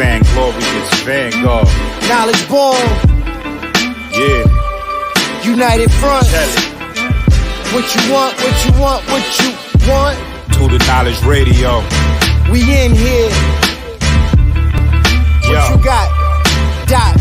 Vanglorious Vanguard. Knowledge born. Yeah. United Front. What you want, what you want, what you want. To the Knowledge Radio. We in here. What you got? Dot.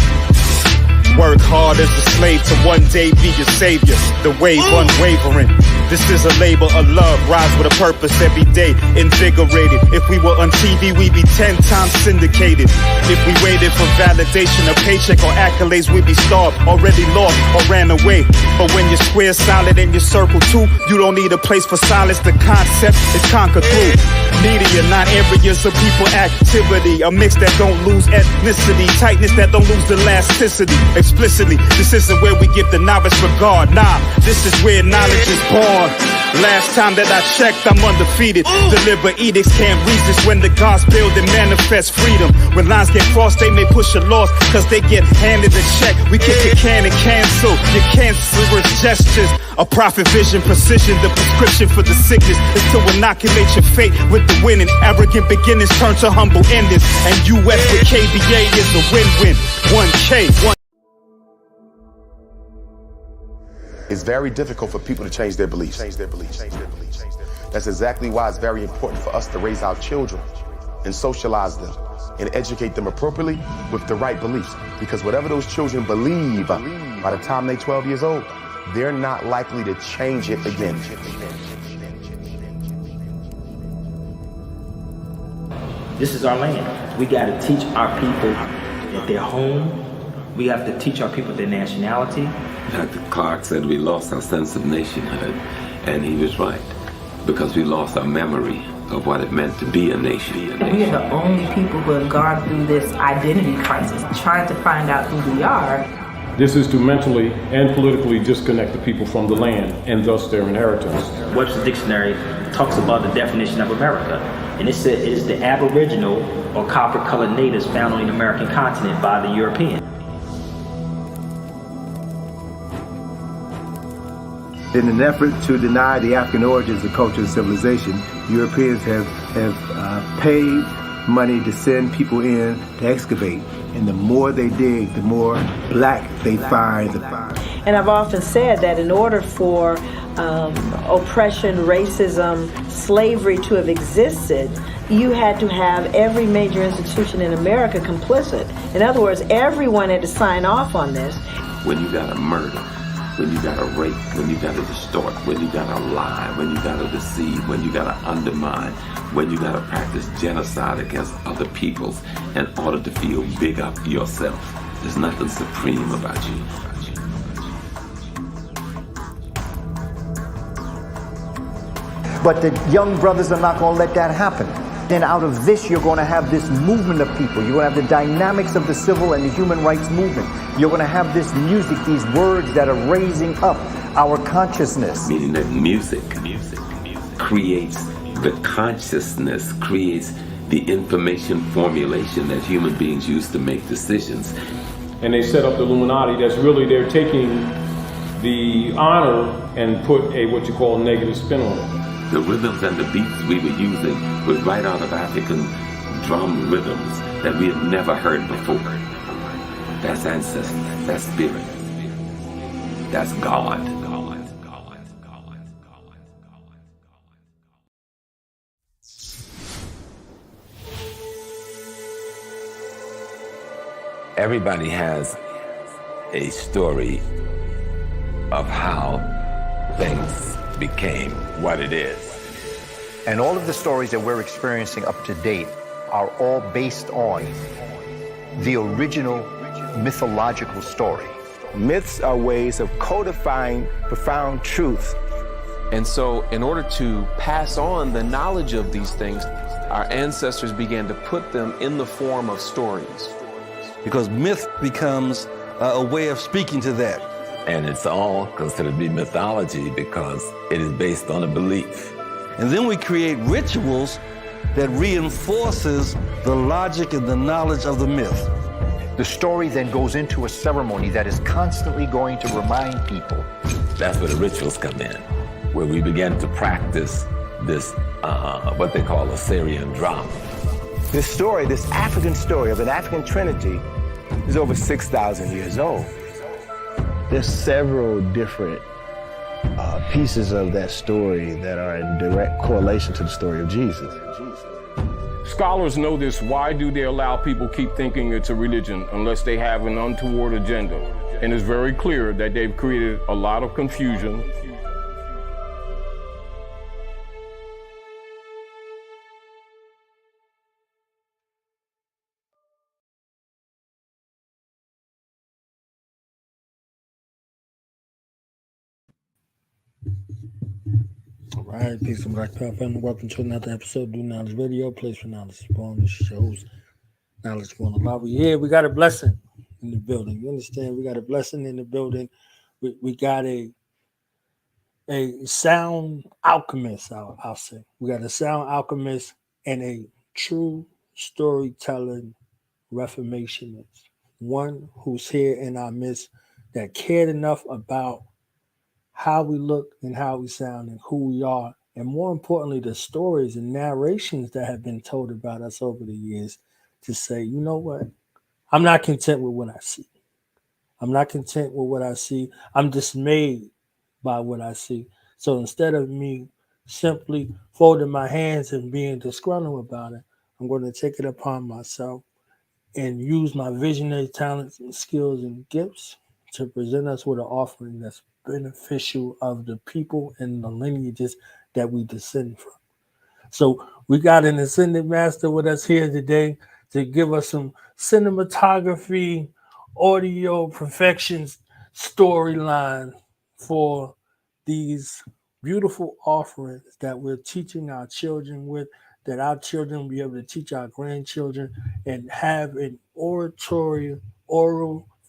Work hard as a slave to one day be your savior. The wave unwavering. This is a labor of love. Rise with a purpose every day. Invigorated. If we were on TV, we'd be 10 times syndicated. If we waited for validation, a paycheck or accolades, we'd be starved, already lost or ran away. But when your square solid and your circle too, you don't need a place for silence. The concept is conquered through media, not areas of people activity. A mix that don't lose ethnicity, tightness that don't lose elasticity. Explicitly, this isn't where we give the novice regard. Nah, this is where knowledge is born. Last time that I checked, I'm undefeated. Deliver edicts, can't resist when the gods build and manifest freedom. When lines get crossed, they may push a loss, cause they get handed a check. We kick a can and cancel your cancerous gestures. A prophet vision, precision, the prescription for the sickness is to inoculate your fate with the winning. Arrogant beginnings turn to humble endings. And US with KBA is a win-win. 1K, 1. It's very difficult for people to change their beliefs. That's exactly why it's very important for us to raise our children and socialize them and educate them appropriately with the right beliefs. Because whatever those children believe, by the time they're 12 years old, they're not likely to change it again. This is our land. We got to teach our people that they're home. We have to teach our people their nationality. Dr. Clark said we lost our sense of nationhood, and he was right, because we lost our memory of what it meant to be a nation. We are the only people who have gone through this identity crisis, trying to find out who we are. This is to mentally and politically disconnect the people from the land and thus their inheritance. Webster's Dictionary talks about the definition of America, and it says it is the aboriginal or copper-colored natives found on the American continent by the Europeans. In an effort to deny the African origins of culture and civilization, Europeans have paid money to send people in to excavate. And the more they dig, the more black they find. And I've often said that in order for oppression, racism, slavery to have existed, you had to have every major institution in America complicit. In other words, everyone had to sign off on this. When you got a murder, when you got to rape, when you got to distort, when you got to lie, when you got to deceive, when you got to undermine, when you got to practice genocide against other peoples in order to feel big up yourself. There's nothing supreme about you. But the young brothers are not going to let that happen. Then out of this, you're going to have this movement of people. You're going to have the dynamics of the civil and the human rights movement. You're going to have this music, these words that are raising up our consciousness. Meaning that music creates the consciousness, creates the information formulation that human beings use to make decisions. And they set up the Illuminati. That's really, they're taking the honor and put a what you call negative spin on it. The rhythms and the beats we were using were right out of African drum rhythms that we had never heard before. That's ancestry, that's spirit, that's God. Everybody has a story of how things became what it is. And all of the stories that we're experiencing up to date are all based on the original mythological story. Myths are ways of codifying profound truth. And so in order to pass on the knowledge of these things, our ancestors began to put them in the form of stories. Because myth becomes a way of speaking to that. And it's all considered to be mythology because it is based on a belief. And then we create rituals that reinforces the logic and the knowledge of the myth. The story then goes into a ceremony that is constantly going to remind people. That's where the rituals come in, where we began to practice this, what they call Assyrian drama. This story, this African story of an African trinity, is over 6,000 years old. There's several different pieces of that story that are in direct correlation to the story of Jesus. Scholars know this. Why do they allow people keep thinking it's a religion unless they have an untoward agenda? And it's very clear that they've created a lot of confusion. All right, peace and black power family. Welcome to another episode of Do Knowledge Radio, place for knowledge spawn. This shows knowledge spawn a lot. We here, we got a blessing in the building. You understand? We got a blessing in the building. We got a sound alchemist, I'll say. We got a sound alchemist and a true storytelling reformationist. One who's here in our midst that cared enough about how we look and how we sound and who we are, and more importantly, the stories and narrations that have been told about us over the years to say, you know what? I'm not content with what I see. I'm not content with what I see. I'm dismayed by what I see. So instead of me simply folding my hands and being disgruntled about it, I'm going to take it upon myself and use my visionary talents and skills and gifts to present us with an offering that's beneficial of the people and the lineages that we descend from. So we got an ascended master with us here today to give us some cinematography, audio perfections, storyline for these beautiful offerings that we're teaching our children with, that our children will be able to teach our grandchildren and have an oral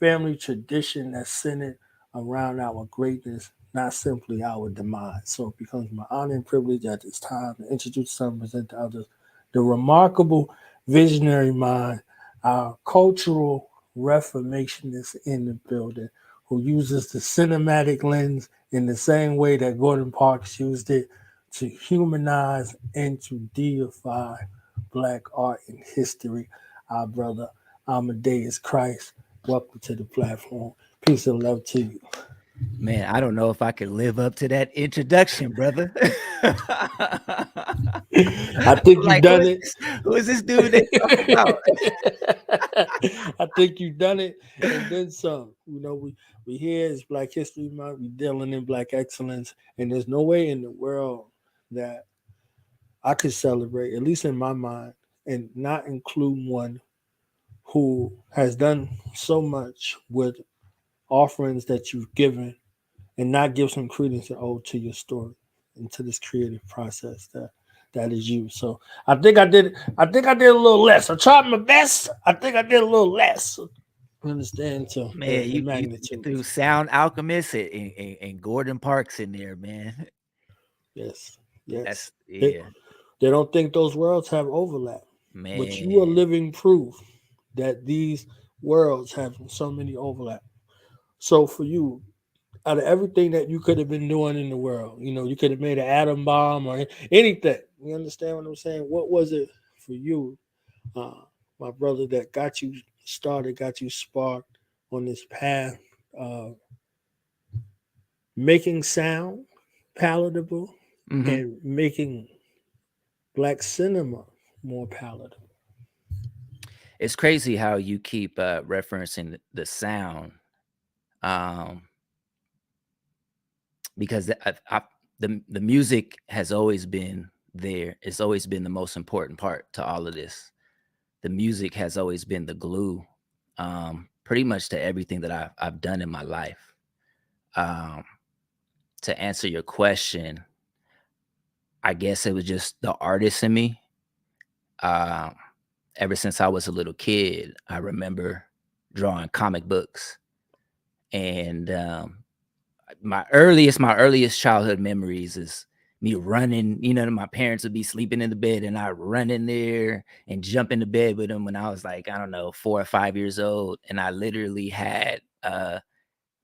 family tradition that's centered around our greatness, not simply our demise. So it becomes my honor and privilege at this time to introduce some, present to others, the remarkable visionary mind, our cultural reformationist in the building, who uses the cinematic lens in the same way that Gordon Parks used it to humanize and to deify Black art and history. Our brother Amadeuz Christ, welcome to the platform. Peace and love to you. Man, I don't know if I could live up to that introduction, brother. I think you've done it. Who is this dude they talking about? I think you've done it and then some. You know, we here is Black History Month. We dealing in Black excellence, and there's no way in the world that I could celebrate, at least in my mind, and not include one who has done so much with offerings that you've given and not give some credence and ode to your story and to this creative process that is you. So I think I did a little less. I tried my best. I think I did a little less. You understand? So Man, you threw Sound Alchemist and Gordon Parks in there, man. Yes. Yeah. They don't think those worlds have overlap. Man. But you are living proof that these worlds have so many overlap. So for you, out of everything that you could have been doing in the world, you know, you could have made an atom bomb or anything. You understand what I'm saying? What was it for you, my brother, that got you started, got you sparked on this path of making sound palatable and making Black cinema more palatable? It's crazy how you keep referencing the sound. Because the music has always been there. It's always been the most important part to all of this. The music has always been the glue, pretty much to everything that I've done in my life. To answer your question, I guess it was just the artist in me. Ever since I was a little kid, I remember drawing comic books, and my earliest childhood memories is me running. You know, my parents would be sleeping in the bed and I'd run in there and jump into bed with them when I was like, I don't know, 4 or 5 years old. And I literally had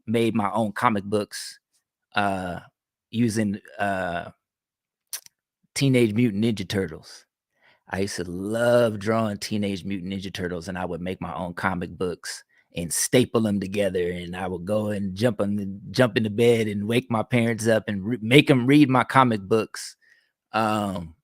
made my own comic books using Teenage Mutant Ninja Turtles. I used to love drawing Teenage Mutant Ninja Turtles, and I would make my own comic books and staple them together. And I would go and jump into bed and wake my parents up and make them read my comic books. And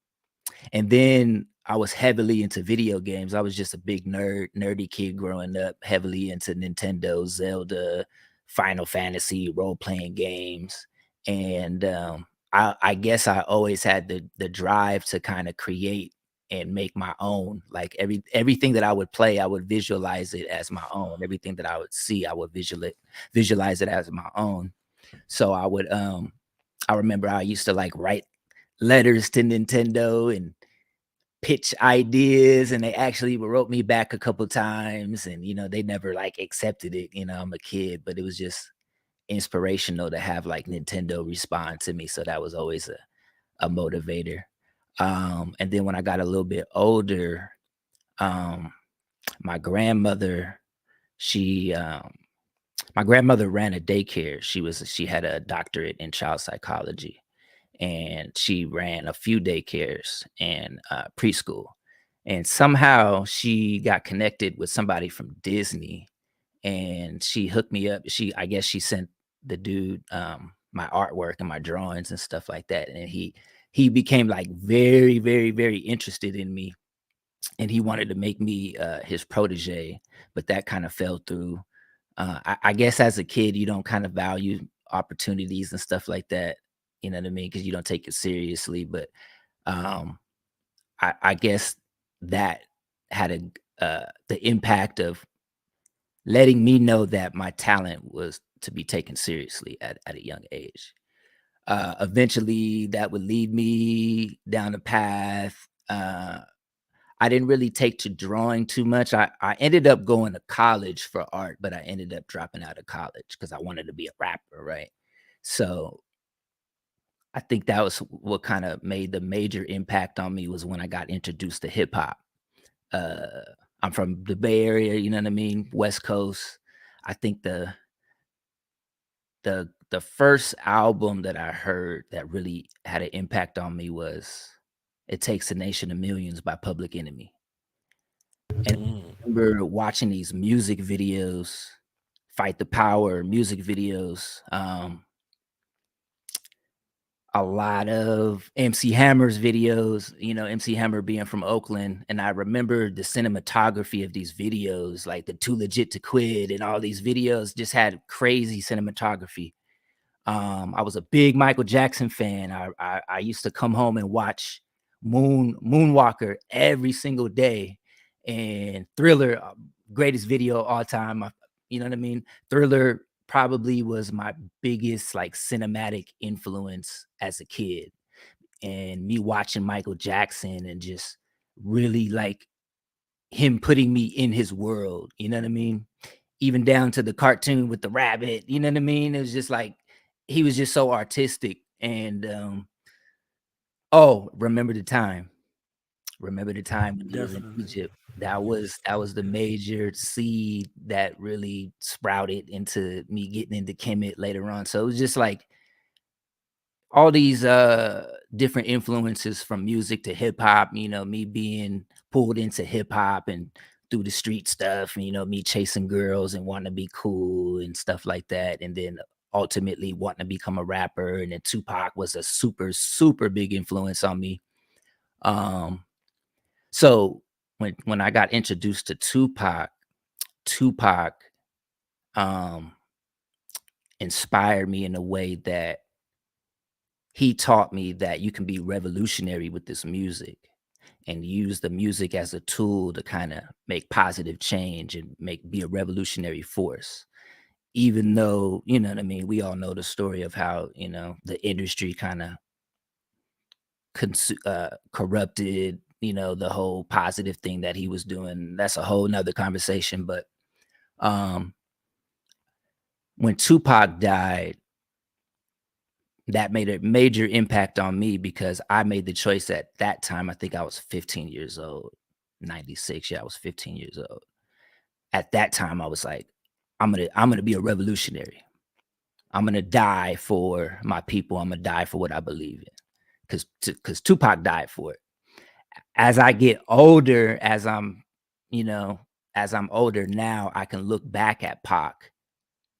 then I was heavily into video games. I was just a big nerdy kid growing up, heavily into Nintendo, Zelda, Final Fantasy, role-playing games. And I guess I always had the drive to kind of create and make my own. Like everything that I would play, I would visualize it as my own. Everything that I would see, I would visualize it as my own. So I remember I used to like write letters to Nintendo and pitch ideas, and they actually wrote me back a couple times, and they never like accepted it. I'm a kid, but it was just inspirational to have like Nintendo respond to me. So that was always a motivator. And then when I got a little bit older, my grandmother, my grandmother ran a daycare. She had a doctorate in child psychology, and she ran a few daycares and preschool. And somehow she got connected with somebody from Disney, and she hooked me up. I guess she sent the dude my artwork and my drawings and stuff like that. And he became like very, very, very interested in me, and he wanted to make me his protege, but that kind of fell through. I guess as a kid, you don't kind of value opportunities and stuff like that. You know what I mean? Because you don't take it seriously. But I guess that had the impact of letting me know that my talent was to be taken seriously at a young age. Eventually, that would lead me down a path. I didn't really take to drawing too much. I ended up going to college for art, but I ended up dropping out of college because I wanted to be a rapper, right? So I think that was what kind of made the major impact on me, was when I got introduced to hip hop. I'm from the Bay Area, you know what I mean? West Coast. I think the first album that I heard that really had an impact on me was It Takes a Nation of Millions by Public Enemy. And I remember watching these music videos, Fight the Power music videos, a lot of MC Hammer's videos, MC Hammer being from Oakland. And I remember the cinematography of these videos, like the Too Legit to Quit, and all these videos just had crazy cinematography. I was a big Michael Jackson fan. I used to come home and watch Moonwalker every single day, and Thriller, greatest video all time. You know what I mean? Thriller probably was my biggest like cinematic influence as a kid, and me watching Michael Jackson and just really like him putting me in his world. You know what I mean? Even down to the cartoon with the rabbit. You know what I mean? It was just like he was just so artistic. And remember the time when he was in Egypt. That was the major seed that really sprouted into me getting into Kemet later on. So it was just like all these different influences, from music to hip hop, me being pulled into hip hop and through the street stuff, me chasing girls and wanting to be cool and stuff like that. And then ultimately wanting to become a rapper. And then Tupac was a super, super big influence on me. So when I got introduced to Tupac inspired me in a way that he taught me that you can be revolutionary with this music and use the music as a tool to kind of make positive change and be a revolutionary force. Even though, you know what I mean, we all know the story of how, the industry kind of corrupted, the whole positive thing that he was doing. That's a whole nother conversation. But when Tupac died, that made a major impact on me, because I made the choice at that time. I think I was 15 years old, 96. Yeah, I was 15 years old. At that time, I was like, I'm gonna be a revolutionary. I'm gonna die for my people. I'm gonna die for what I believe in, because Tupac died for it. as I get older, as I'm older now, I can look back at Pac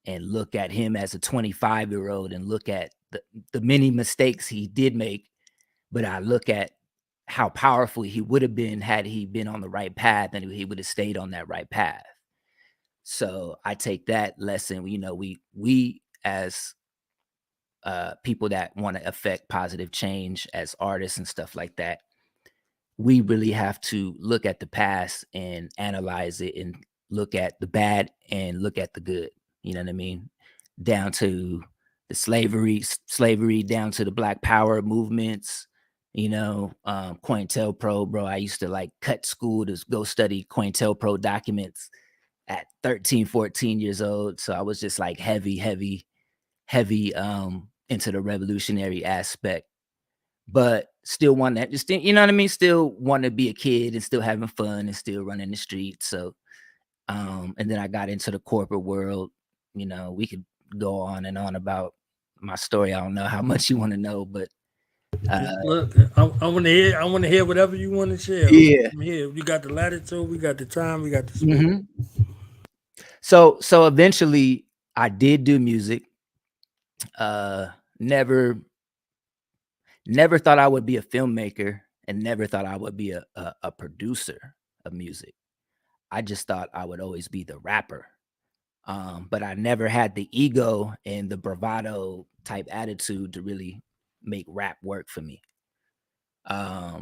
and look at him as a 25-year-old and look at the many mistakes he did make, but I look at how powerful he would have been had he been on the right path, and he would have stayed on that right path. So I take that lesson. We as people that want to affect positive change as artists and stuff like that, we really have to look at the past and analyze it and look at the bad and look at the good. You know what I mean? Down to the slavery down to the Black Power movements, COINTELPRO, bro. I used to like cut school to go study COINTELPRO documents at 13, 14 years old. So I was just like heavy into the revolutionary aspect, but still want that, just, you know what I mean? Still want to be a kid and still having fun and still running the streets. So, and then I got into the corporate world. We could go on and on about my story. I don't know how much you want to know, but look, I want to hear whatever you want to share. Yeah. I'm here. You got the latitude, we got the time, we got the space. So eventually I did do music. Never thought I would be a filmmaker, and never thought I would be a producer of music. I just thought I would always be the rapper. But I never had the ego and the bravado type attitude to really make rap work for me. I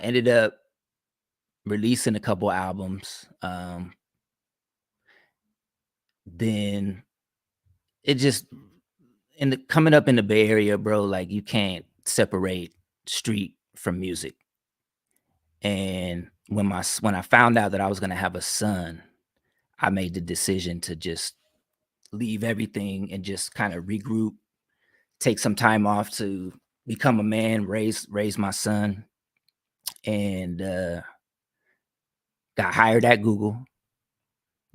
ended up releasing a couple albums. Then it just, coming up in the Bay Area, bro, like you can't separate street from music. And when I found out that I was gonna have a son, I made the decision to just leave everything and just kind of regroup, take some time off to become a man, raise my son, and got hired at Google.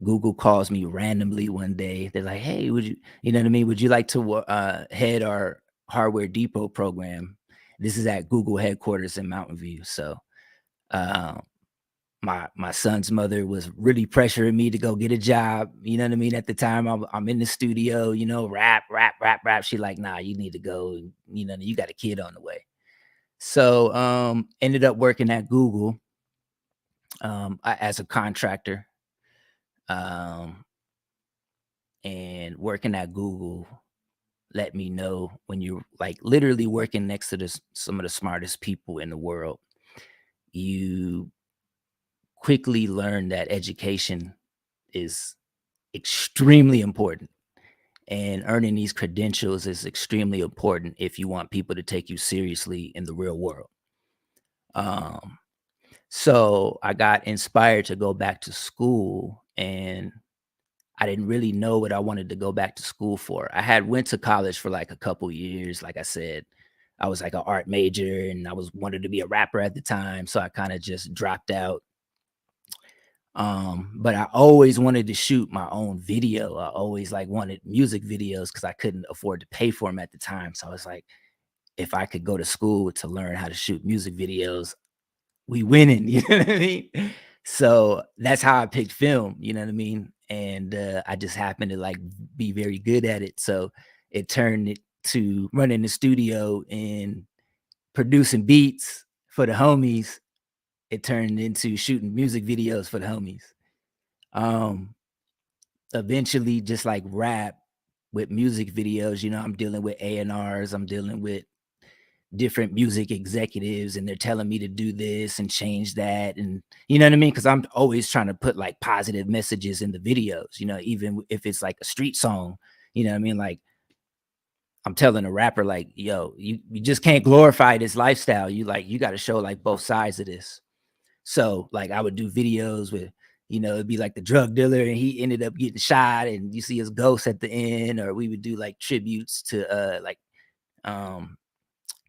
Google calls me randomly one day. They're like, "Hey, you know what I mean? Would you like to head our Hardware Depot program?" This is at Google headquarters in Mountain View. So my son's mother was really pressuring me to go get a job. You know what I mean? At the time, I'm in the studio, rap. She like, "Nah, you need to go. You got a kid on the way." So ended up working at Google as a contractor. And working at Google let me know, when you're like literally working next to some of the smartest people in the world, you quickly learn that education is extremely important, and earning these credentials is extremely important if you want people to take you seriously in the real world. So I got inspired to go back to school, and I didn't really know what I wanted to go back to school for. I had went to college for like a couple years. Like I said, I was like an art major, and I wanted to be a rapper at the time. So I kind of just dropped out. But I always wanted to shoot my own video. I always like wanted music videos because I couldn't afford to pay for them at the time. So I was like, if I could go to school to learn how to shoot music videos, we winning, you know what I mean? So that's how I picked film, you know what I mean? And I just happened to like be very good at it. So it turned it to running the studio and producing beats for the homies. It turned into shooting music videos for the homies. Eventually just like rap with music videos, I'm dealing with A&Rs, I'm dealing with different music executives, and they're telling me to do this and change that, and you know what I mean? Because I'm always trying to put like positive messages in the videos, even if it's like a street song, you know what I mean? Like I'm telling a rapper like, yo, you just can't glorify this lifestyle. You got to show like both sides of this. So like I would do videos with, it'd be like the drug dealer and he ended up getting shot and you see his ghost at the end, or we would do like tributes to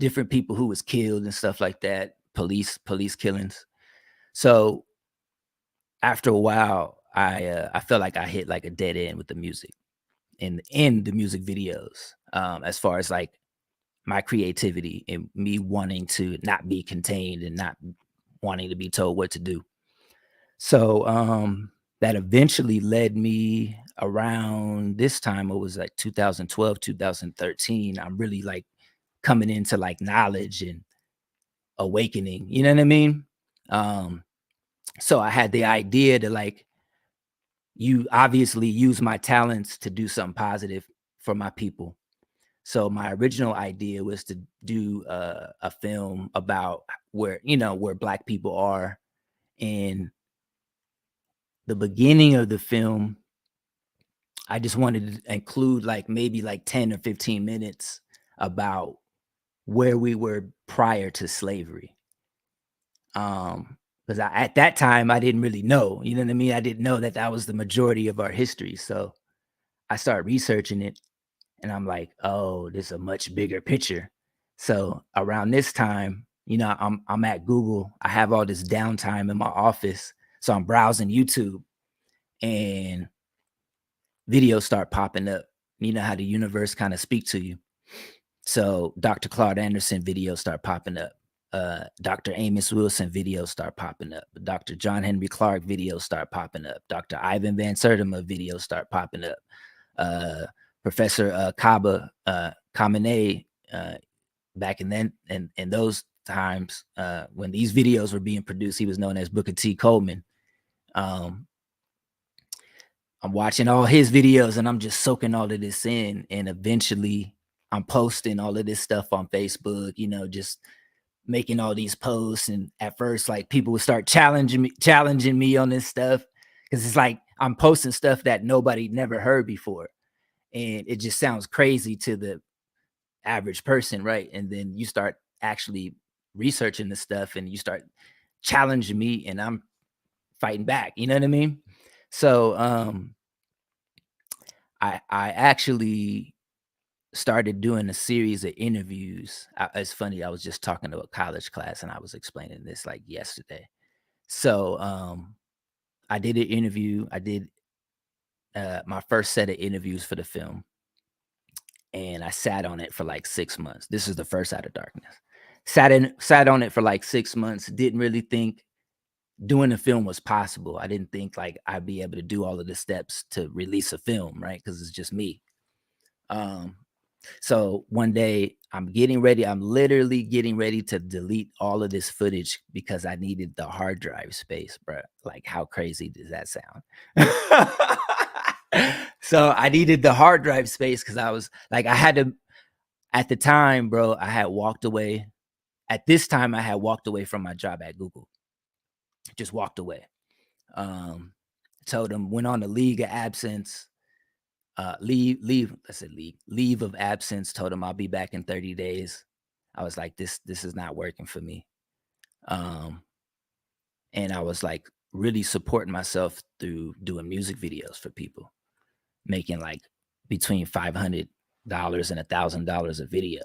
different people who was killed and stuff like that, police killings. So after a while, I felt like I hit like a dead end with the music and in the music videos, as far as like my creativity and me wanting to not be contained and not wanting to be told what to do. So that eventually led me around this time. It was like 2012, 2013. I'm really like coming into like knowledge and awakening. You know what I mean? So I had the idea to like, you obviously use my talents to do something positive for my people. So my original idea was to do a film about where Black people are. In the beginning of the film, I just wanted to include like maybe like 10 or 15 minutes about where we were prior to slavery. Because at that time, I didn't really know, you know what I mean? I didn't know that that was the majority of our history. So I started researching it, and I'm like, oh, this is a much bigger picture. So around this time, I'm at Google. I have all this downtime in my office. So I'm browsing YouTube, and videos start popping up. You know how the universe kind of speak to you. So Dr. Claude Anderson videos start popping up. Dr. Amos Wilson videos start popping up. Dr. John Henry Clark videos start popping up. Dr. Ivan Van Sertima videos start popping up. Professor Kaba Kamene, back in those times, when these videos were being produced, he was known as Booker T. Coleman. I'm watching all his videos, and I'm just soaking all of this in, and eventually I'm posting all of this stuff on Facebook, just making all these posts. And at first, like, people would start challenging me on this stuff, because it's like I'm posting stuff that nobody never heard before, and it just sounds crazy to the average person, right? And then you start actually researching the stuff, and you start challenging me, and I'm fighting back, you know what I mean? So I actually started doing a series of interviews. It's funny, I was just talking to a college class, and I was explaining this like yesterday. So I did an interview. I did my first set of interviews for the film, and I sat on it for like 6 months. This is the first Out of Darkness. Sat on it for like 6 months. Didn't really think doing a film was possible. I didn't think like I'd be able to do all of the steps to release a film, right? Because it's just me. So one day I'm literally getting ready to delete all of this footage because I needed the hard drive space, bro. Like, how crazy does that sound? So I needed the hard drive space because I was like, I had to, at the time, bro, I had walked away. At this time, I had walked away from my job at Google. Just walked away. Told them, went on a leave of absence. Leave of absence. Told him I'll be back in 30 days. I was like, this is not working for me. And I was like really supporting myself through doing music videos for people, making like between $500 and $1,000 a video.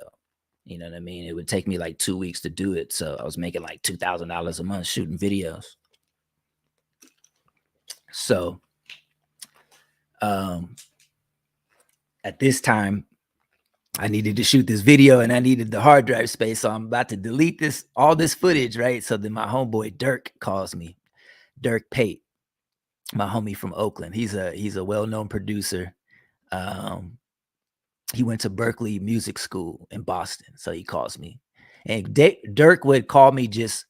You know what I mean? It would take me like 2 weeks to do it. So I was making like $2,000 a month shooting videos. So at this time, I needed to shoot this video, and I needed the hard drive space. So I'm about to delete all this footage, right? So then my homeboy Dirk calls me. Dirk Pate, my homie from Oakland. He's a well-known producer. He went to Berkeley Music School in Boston. So he calls me. And Dirk would call me just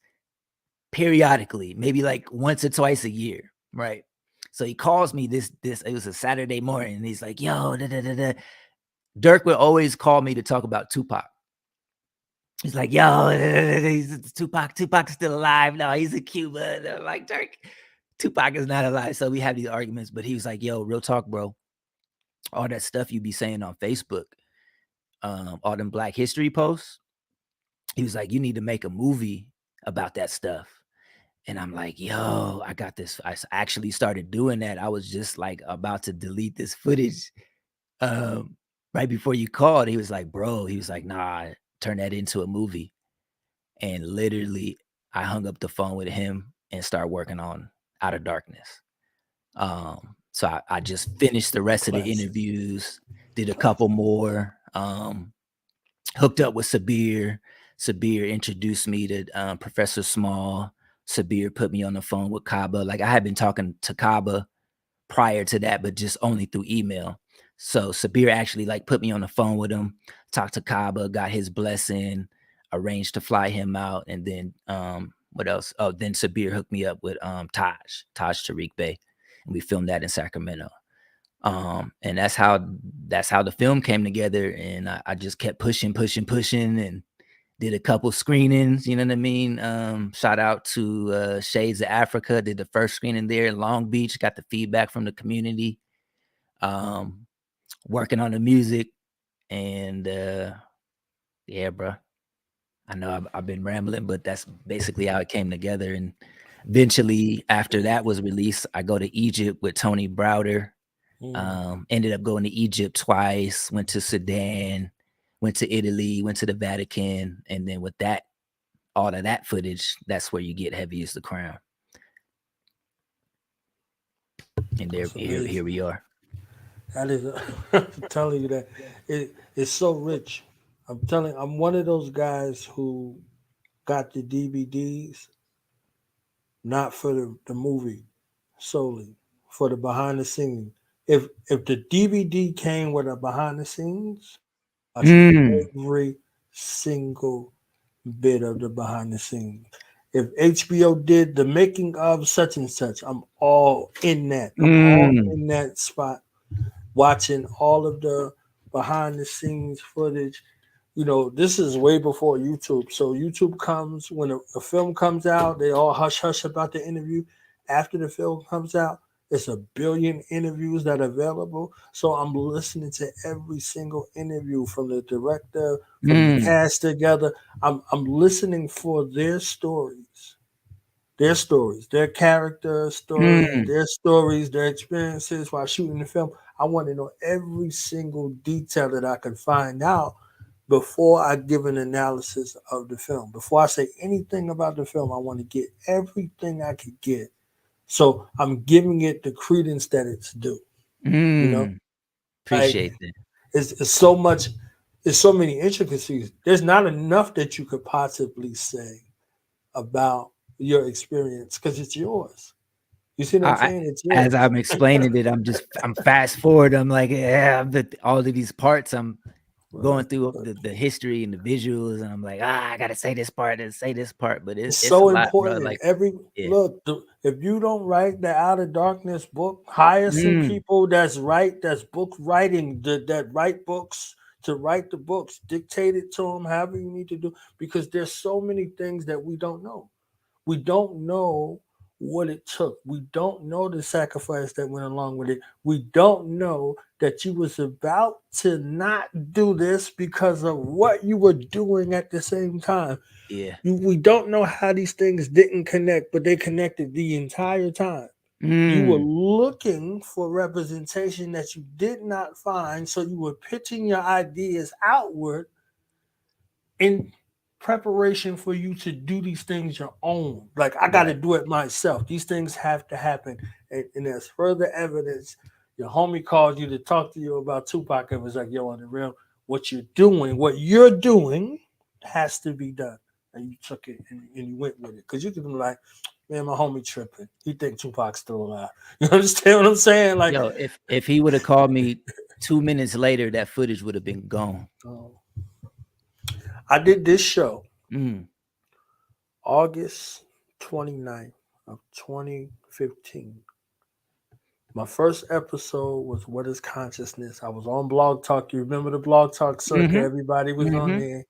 periodically, maybe like once or twice a year, right? So he calls me this, it was a Saturday morning, and he's like, yo, Dirk would always call me to talk about Tupac. He's like, yo, Tupac's still alive. No, he's in Cuba. I'm like, Dirk, Tupac is not alive. So we had these arguments, but he was like, yo, real talk, bro. All that stuff you be saying on Facebook, all them Black history posts. He was like, you need to make a movie about that stuff. And I'm like, yo, I got this. I actually started doing that. I was just like about to delete this footage right before you called. He was like, bro, nah, turn that into a movie. And literally, I hung up the phone with him and started working on Out of Darkness. So I just finished the rest of the interviews, did a couple more, hooked up with Sabir. Sabir introduced me to Professor Small. Sabir put me on the phone with Kaba. Like, I had been talking to Kaba prior to that, but just only through email. So Sabir actually like put me on the phone with him, talked to Kaba, got his blessing, arranged to fly him out, and then what else? Oh, then Sabir hooked me up with Taj Tariq Bey, and we filmed that in Sacramento. And that's how the film came together. And I just kept pushing, and did a couple screenings, you know what I mean? Shout out to Shades of Africa, did the first screening there in Long Beach, got the feedback from the community, working on the music. And yeah, bro, I know I've been rambling, but that's basically how it came together. And eventually, after that was released, I go to Egypt with Tony Browder. Ended up going to Egypt twice, went to Sudan, went to Italy, went to the Vatican, and then with that, all of that footage, that's where you get Heavy is the Crown. And here we are. That is, I'm telling you that it's so rich. I'm one of those guys who got the DVDs, not for the movie solely, for the behind the scenes. If the DVD came with a behind the scenes, I every single bit of the behind the scenes. If HBO did the making of such and such, I'm all in that. I'm all in that spot, watching all of the behind the scenes footage. You know, this is way before YouTube. So YouTube comes when a film comes out, they all hush hush about the interview. After the film comes out, it's a billion interviews that are available. So I'm listening to every single interview from the director, from the cast together. I'm listening for their stories, their character stories, their stories, their experiences while shooting the film. I want to know every single detail that I can find out before I give an analysis of the film. Before I say anything about the film, I want to get everything I could get. So I'm giving it the credence that it's due. You know, Appreciate that. It's so much. There's so many intricacies. There's not enough that you could possibly say about your experience because it's yours. You see what I'm saying? It's yours. As I'm explaining it, I'm fast forward. I'm like, yeah, all of these parts. I'm going through the history and the visuals, and I'm like, I gotta say this part and say this part, but it's so a lot, important. bro. Like Look, if you don't write the Out of Darkness book, hire some people that's book writing, that write books, to write the books, dictate it to them, however you need to do, because there's so many things that we don't know. We don't know what it took. We don't know the sacrifice that went along with it. We don't know that you was about to not do this because of what you were doing at the same time. Yeah. We don't know how these things didn't connect, but they connected the entire time. You were looking for representation that you did not find, so you were pitching your ideas outward in preparation for you to do these things your own. Like, I got to do it myself. These things have to happen. And there's further evidence. Your homie called you to talk to you about Tupac and was like, yo, on the real, what you're doing has to be done. And you took it and you went with it. Because you could be like, man, my homie tripping. He think Tupac's still alive. You understand what I'm saying? Like, yo, if he would have called me 2 minutes later, that footage would have been gone. I did this show August 29th of 2015. My first episode was What is Consciousness? I was on Blog Talk. You remember the Blog Talk circuit? Everybody was on there.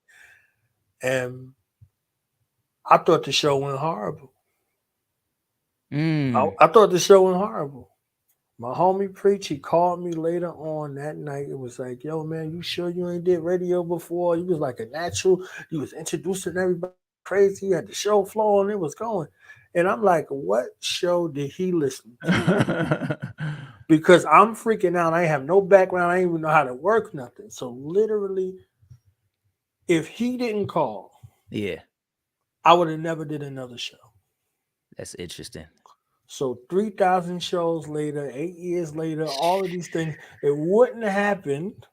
And I thought the show went horrible. I thought the show went horrible. My homie Preach, he called me later on that night. It was like, yo, man, you sure you ain't did radio before? You was like a natural. You was introducing everybody crazy. You had the show flowing. It was going. And I'm like, what show did he listen to? Because I'm freaking out. I have no background. I didn't even know how to work nothing. So literally, if he didn't call, I would have never did another show. That's interesting. So 3,000 shows later, 8 years later, all of these things, it wouldn't have happened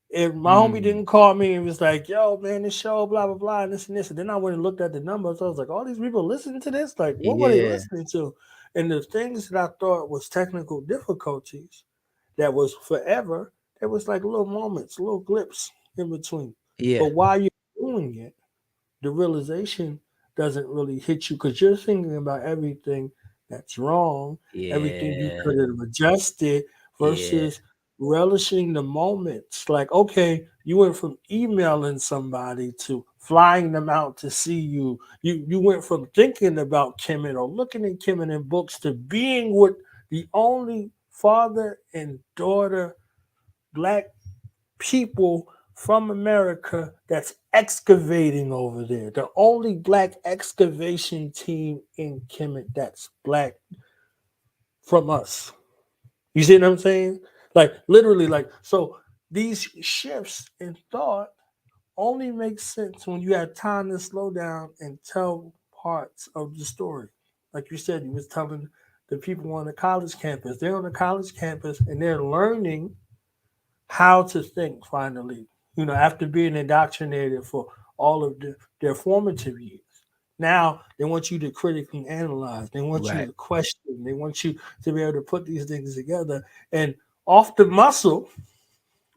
if my homie didn't call me and was like, yo, man, this show, blah, blah, blah, and this and this. And then I went and looked at the numbers. I was like, all these people listening to this? Like, what were they Yeah. listening to? And the things that I thought was technical difficulties that was forever, there was like little moments, little blips in between. Yeah. But while you're doing it, the realization doesn't really hit you because you're thinking about everything that's wrong, everything you Yeah. could have adjusted Yeah. versus relishing the moments. Like, okay, you went from emailing somebody to flying them out to see you. You went from thinking about Kemet or looking at Kemet in books to being with the only father and daughter black people from America that's excavating over there. The only black excavation team in Kemet that's black from us. You see what I'm saying? Like literally, like so these shifts in thought only make sense when you have time to slow down and tell parts of the story. Like you said, you was telling the people on the college campus. They're on the college campus and they're learning how to think finally, after being indoctrinated for all of their formative years. Now they want you to critically analyze. They want you Right. to question. They want you to be able to put these things together. And off the muscle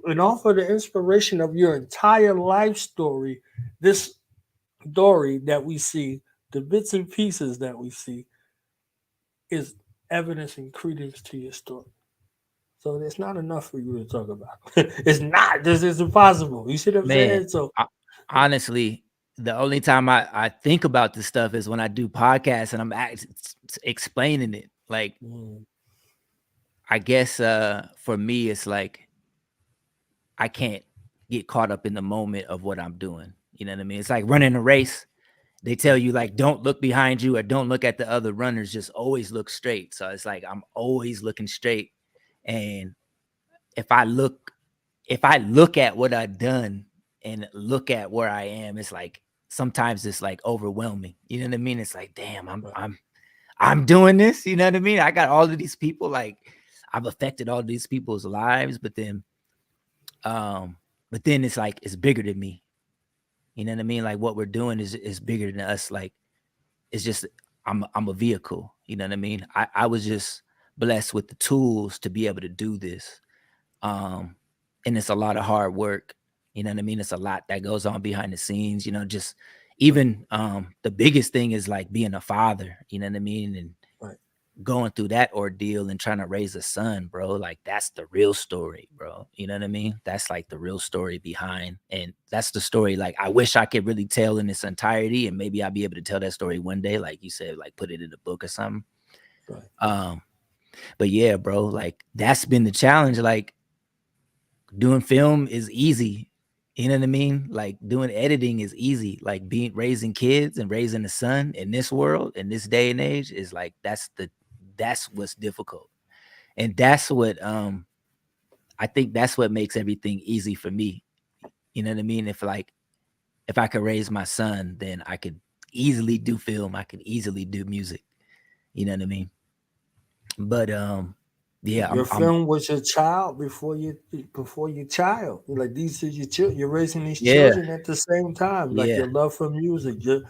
and off of the inspiration of your entire life story, this story that we see, the bits and pieces that we see, is evidence and credence to your story. So it's not enough for you to talk about. It's not. This is impossible. You see what I'm Man, saying? So honestly, the only time I think about this stuff is when I do podcasts and I'm explaining it. Like, I guess for me, it's like I can't get caught up in the moment of what I'm doing. You know what I mean? It's like running a race. They tell you like, don't look behind you or don't look at the other runners. Just always look straight. So it's like I'm always looking straight. And if I look at what I've done and look at where I am, it's like sometimes it's like overwhelming. You know what I mean? It's like, damn, I'm doing this. You know what I mean? I got all of these people, like I've affected all these people's lives, but then it's like it's bigger than me. You know what I mean? Like what we're doing is bigger than us. Like it's just I'm a vehicle. You know what I mean? I was just blessed with the tools to be able to do this. And it's a lot of hard work. You know what I mean? It's a lot that goes on behind the scenes, just even the biggest thing is like being a father, you know what I mean? And going through that ordeal and trying to raise a son, bro. Like that's the real story, bro. You know what I mean? That's like the real story behind, and that's the story. Like I wish I could really tell in its entirety, and maybe I'll be able to tell that story one day, like you said, like put it in a book or something. But yeah, bro, like that's been the challenge. Like doing film is easy. You know what I mean? Like doing editing is easy. Like raising kids and raising a son in this world, in this day and age is like, that's what's difficult. And that's what, I think that's what makes everything easy for me. You know what I mean? If I could raise my son, then I could easily do film. I could easily do music. You know what I mean? But, yeah, your film was your child before your child. Like these are your children. You're raising these children at the same time. Like your love for music, your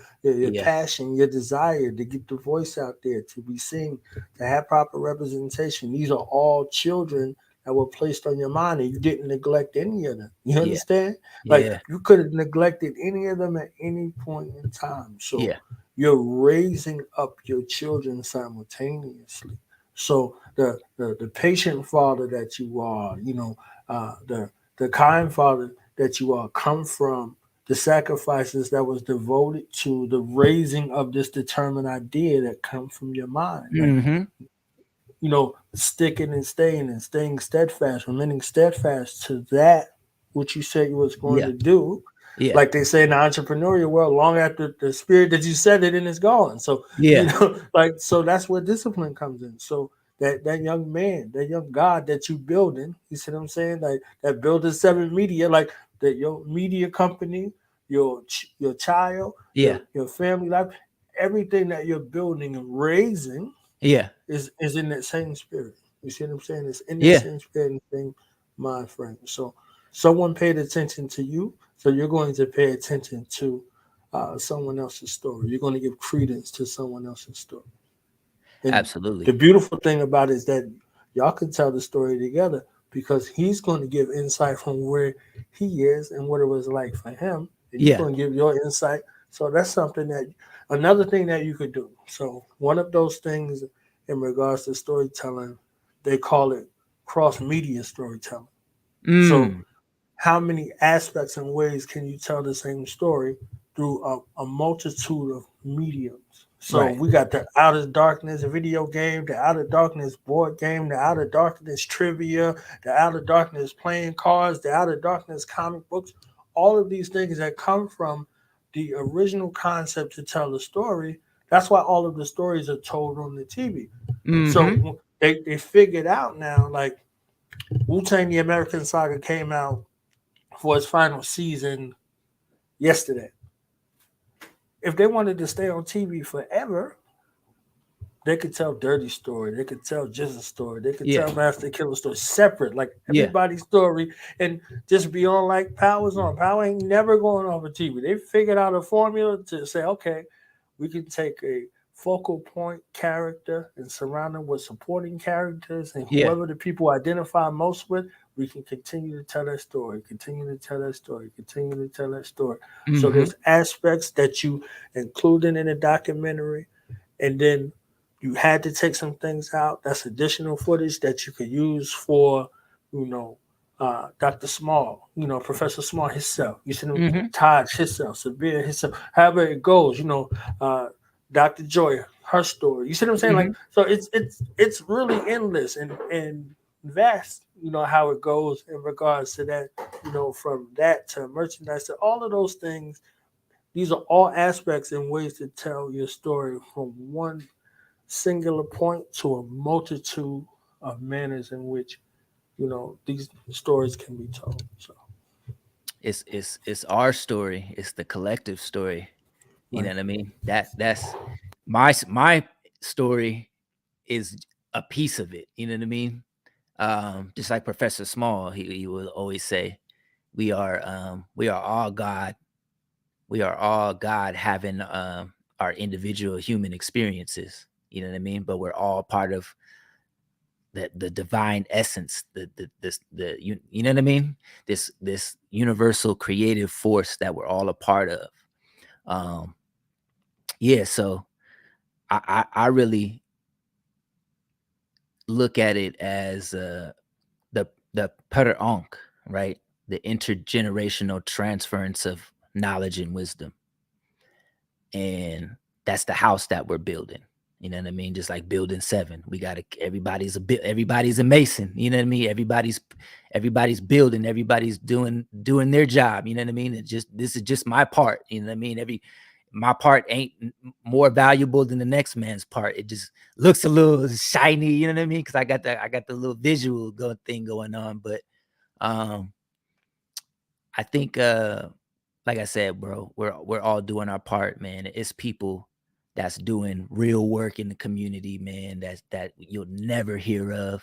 passion, your desire to get the voice out there, to be seen, to have proper representation. These are all children that were placed on your mind, and you didn't neglect any of them. You understand? Like you could have neglected any of them at any point in time. So you're raising up your children simultaneously. So the patient father that you are, the kind father that you are, come from the sacrifices that was devoted to the raising of this determined idea that come from your mind. Like, sticking and staying steadfast, remaining steadfast to that which you said you was going to do. Like they say in the entrepreneurial world, long after the spirit that you said it in is gone. So so that's where discipline comes in. So that young man, that young God that you building, you see what I'm saying? Like that building Seven Media, like that your media company, your child, your family life, everything that you're building and raising, is in that same spirit. You see what I'm saying? It's in that same spirit and same mind frame. So Someone paid attention to you, so you're going to pay attention to someone else's story. You're going to give credence to someone else's story. And Absolutely. the beautiful thing about it is that y'all can tell the story together, because he's going to give insight from where he is and what it was like for him, and you're going to give your insight. So that's something that, another thing that you could do. So one of those things in regards to storytelling, they call it cross-media storytelling. So how many aspects and ways can you tell the same story through a multitude of mediums? So we got the Outer Darkness video game, the Outer Darkness board game, the Outer Darkness trivia, the Outer Darkness playing cards, the Outer Darkness comic books, all of these things that come from the original concept to tell a story. That's why all of the stories are told on the TV. So they figured out now, like Wu-Tang the American Saga came out for its final season yesterday. If they wanted to stay on TV forever, they could tell Dirty Story, they could tell Jizza Story, they could tell Master Killer Story separate, like everybody's story, and just be on like Power's on. Power ain't never going over TV. They figured out a formula to say, okay, we can take a focal point character and surround them with supporting characters, and whoever the people identify most with, we can continue to tell that story, continue to tell that story, continue to tell that story. So there's aspects that you included in a documentary, and then you had to take some things out. That's additional footage that you could use for, Dr. Small, Professor Small himself. You see him, Taj himself, Sabir himself, however it goes, Dr. Joy, her story. You see what I'm saying? Like, so it's really endless and vast, how it goes in regards to that, from that to merchandise to all of those things. These are all aspects and ways to tell your story from one singular point to a multitude of manners in which, these stories can be told. So it's our story. It's the collective story. You know what I mean? That's my story is a piece of it. You know what I mean? Just like Professor Small, he will always say, we are all God. We are all God having our individual human experiences. You know what I mean? But we're all part of the divine essence, the you know what I mean? This universal creative force that we're all a part of. So I really look at it as the per'onk, right? The intergenerational transference of knowledge and wisdom. And that's the house that we're building. You know what I mean? Just like building 7, we got to, everybody's a mason. You know what I mean? Everybody's building, everybody's doing their job. You know what I mean? This is just my part. You know what I mean? My part ain't more valuable than the next man's part. It just looks a little shiny. You know what I mean? Because I got the little visual thing going on. But I think like I said, bro, we're all doing our part, man. It's people that's doing real work in the community, man, that you'll never hear of.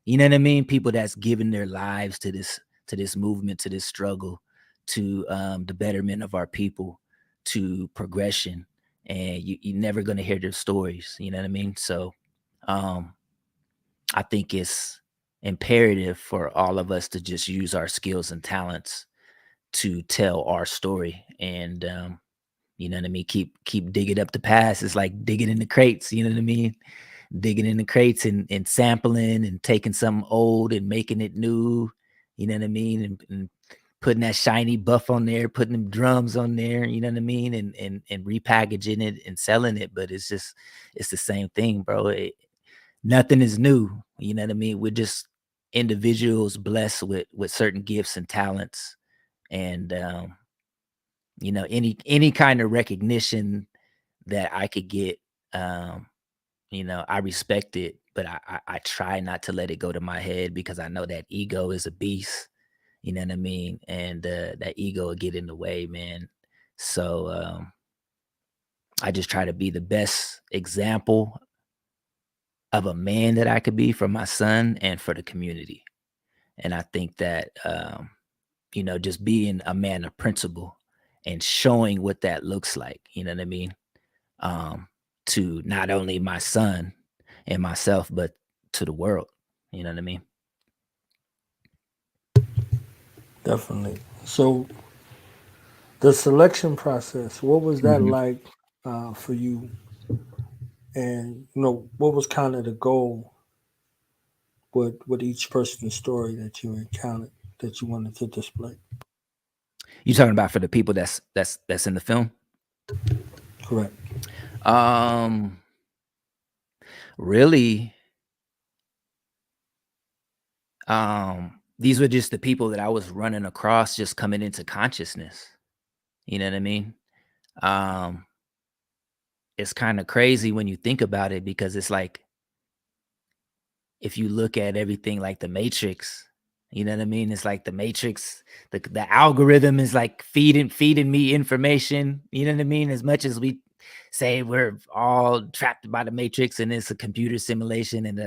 You know what I mean? People that's giving their lives to this movement, to this struggle, to the betterment of our people, to progression. And you're never gonna hear their stories. You know what I mean? So I think it's imperative for all of us to just use our skills and talents to tell our story. And you know what I mean? Keep digging up the past. It's like digging in the crates, you know what I mean? Digging in the crates and sampling and taking something old and making it new, you know what I mean? And putting that shiny buff on there, putting them drums on there, you know what I mean? And repackaging it and selling it. But it's the same thing, bro. Nothing is new, you know what I mean? We're just individuals blessed with certain gifts and talents. And any kind of recognition that I could get, I respect it, but I try not to let it go to my head, because I know that ego is a beast, you know what I mean? And that ego will get in the way, man. So I just try to be the best example of a man that I could be for my son and for the community. And I think that just being a man of principle and showing what that looks like, you know what I mean? To not only my son and myself, but to the world, you know what I mean? Definitely. So the selection process, what was that like for you? And what was kind of the goal with each person's story that you encountered that you wanted to display? You talking about for the people that's in the film? Correct. Really, these were just the people that I was running across, just coming into consciousness. You know what I mean? It's kind of crazy when you think about it, because it's like, if you look at everything like the Matrix, you know what I mean? It's like the Matrix, the algorithm is like feeding me information, you know what I mean? As much as we say we're all trapped by the Matrix and it's a computer simulation and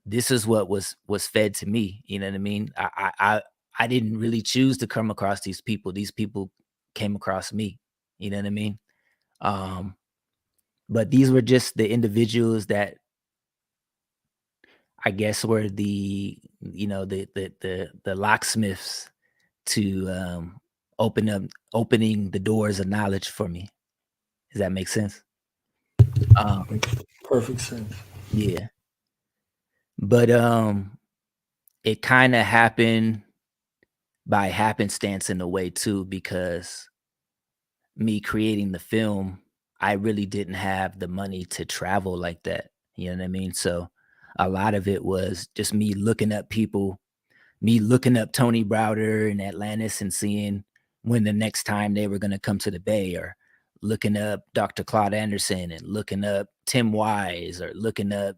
this is what was fed to me, you know what I mean? I didn't really choose to come across these people. These people came across me, you know what I mean? But these were just the individuals that I guess were the locksmiths to opening the doors of knowledge for me. Does that make sense? Makes perfect sense. Yeah. But it kind of happened by happenstance in a way too, because me creating the film, I really didn't have the money to travel like that. You know what I mean? So a lot of it was just me looking up people, me looking up Tony Browder and Atlantis and seeing when the next time they were going to come to the Bay, or looking up Dr. Claude Anderson and looking up Tim Wise, or looking up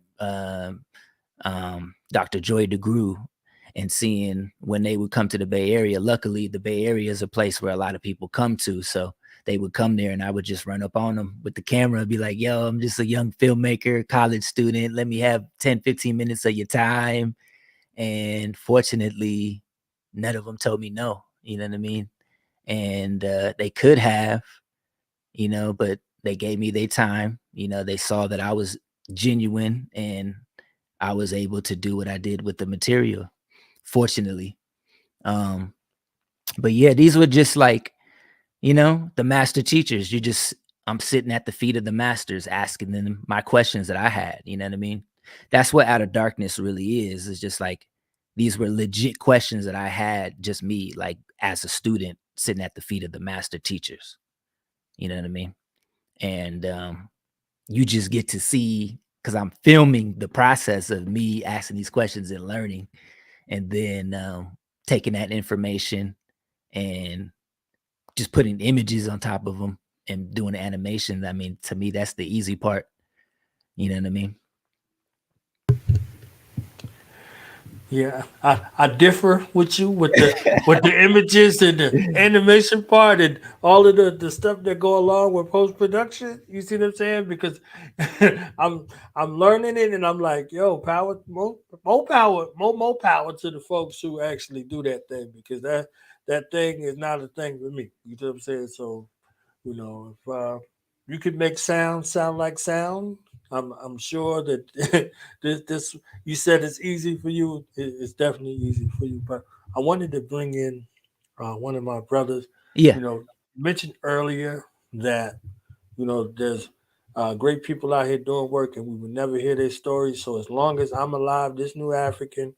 Dr. Joy DeGruy and seeing when they would come to the Bay Area. Luckily, the Bay Area is a place where a lot of people come to. So they would come there and I would just run up on them with the camera and be like, yo, I'm just a young filmmaker, college student. Let me have 10, 15 minutes of your time. And fortunately, none of them told me no, you know what I mean? And they could have, but they gave me their time. They saw that I was genuine and I was able to do what I did with the material, fortunately. But yeah, these were just like, the master teachers. I'm sitting at the feet of the masters, asking them my questions that I had, you know what I mean? That's what Out of Darkness really is. It's just like, these were legit questions that I had, just me, like as a student sitting at the feet of the master teachers, you know what I mean? And you just get to see, because I'm filming the process of me asking these questions and learning, and then taking that information and just putting images on top of them and doing animation. I mean, to me, that's the easy part. You know what I mean? Yeah, I differ with you with the images and the animation part and all of the stuff that go along with post production. You see what I'm saying? Because I'm learning it and I'm like, yo, more power to the folks who actually do that thing, because that thing is not a thing for me. You know what I'm saying? So, if you could make sound like sound, I'm sure that this you said it's easy for you. It's definitely easy for you. But I wanted to bring in one of my brothers. Yeah. You mentioned earlier that there's great people out here doing work, and we would never hear their stories. So as long as I'm alive, this new African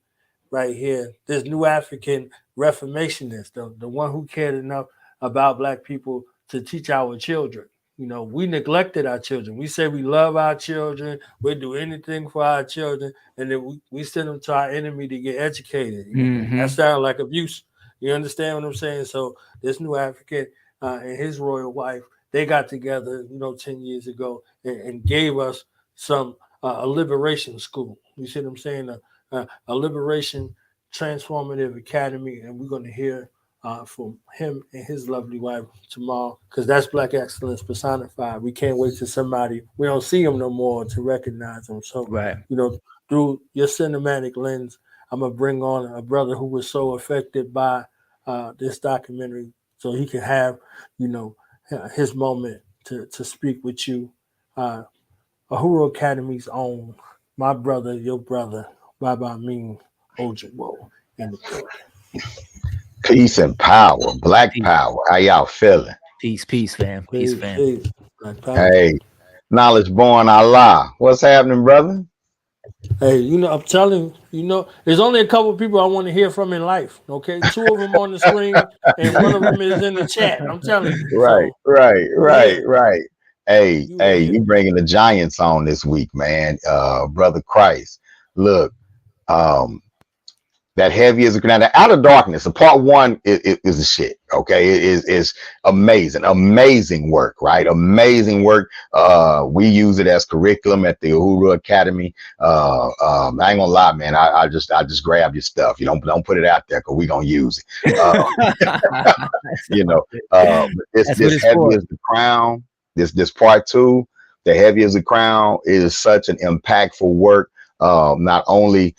right here, this new African reformationist, the one who cared enough about Black people to teach our children. We neglected our children. We say we love our children. We'll do anything for our children. And then we send them to our enemy to get educated. That sounds like abuse. You understand what I'm saying? So this new African and his royal wife, they got together, 10 years ago and gave us a liberation school. You see what I'm saying? A liberation transformative academy. And we're going to hear from him and his lovely wife tomorrow, because that's Black excellence personified. We can't wait till we don't see him no more to recognize him. So, right. Through your cinematic lens, I'm gonna bring on a brother who was so affected by this documentary, so he can have, his moment to speak with you. Uhuru Academy's own, my brother, your brother, Baba Amin Ojabo in the building. Peace and power, black power. How y'all feeling? Peace, fam. Peace, fam. Hey, knowledge born Allah. What's happening, brother? Hey, I'm telling you, there's only a couple of people I want to hear from in life. Okay, 2 of them on the screen, and 1 of them is in the chat. I'm telling you. Right. Hey, you bringing the Giants on this week, man. Brother Christ. Look, that heavy as a granite out of darkness. The part 1 is the shit. Okay, it is amazing work, right? Amazing work. We use it as curriculum at the Uhuru Academy. I ain't gonna lie, man. I just grab your stuff. You don't put it out there because we gonna use it. This heavy as the crown. This part 2, the heavy as the crown, is such an impactful work. Not only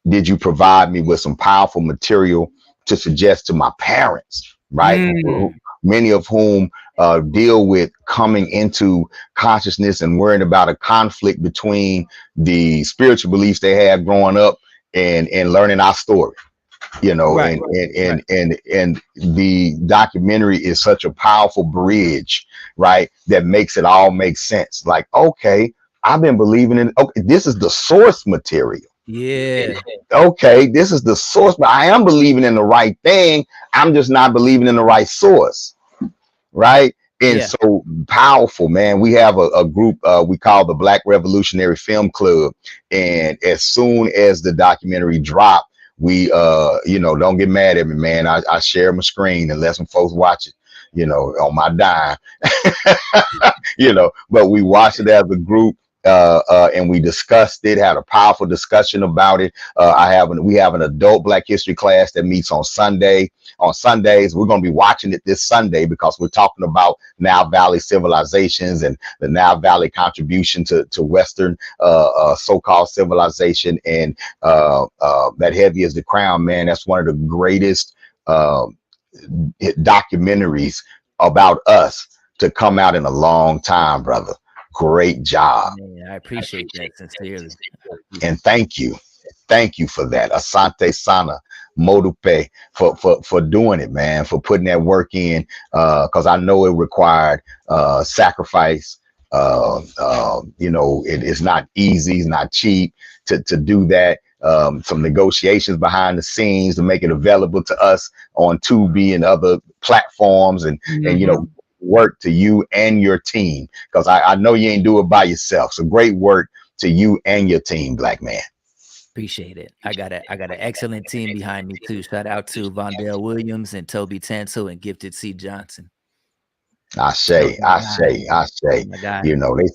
did you provide me with some powerful material to suggest to my parents, right? Many of whom deal with coming into consciousness and worrying about a conflict between the spiritual beliefs they had growing up and learning our story, and the documentary is such a powerful bridge, right? That makes it all make sense. Like, okay, I've been believing in, okay, this is the source material. Yeah. Okay, this is the source, but I am believing in the right thing. I'm just not believing in the right source, right? And so powerful, man. We have a group we call the Black Revolutionary Film Club, and as soon as the documentary dropped, we don't get mad at me, man. I share my screen and let some folks watch it, on my dime, but we watched it as a group. And we discussed it, had a powerful discussion about it. We have an adult Black history class that meets on Sunday. On Sundays, we're going to be watching it this Sunday because we're talking about Nile Valley civilizations and the Nile Valley contribution to Western so-called civilization. And that heavy as the crown, man, that's one of the greatest documentaries about us to come out in a long time, brother. Great job. Man, I appreciate that sincerely. And thank you for that. Asante Sana Modupe for doing it, man, for putting that work in, because I know it required sacrifice. It is not easy, it's not cheap to do that. Some negotiations behind the scenes to make it available to us on Tubi and other platforms, and work to you and your team, because I know you ain't do it by yourself. So great work to you and your team, black man. Appreciate it. I got an excellent team behind me too. Shout out to Vondell Williams and Toby Tansel and Gifted C. Johnson. I say, they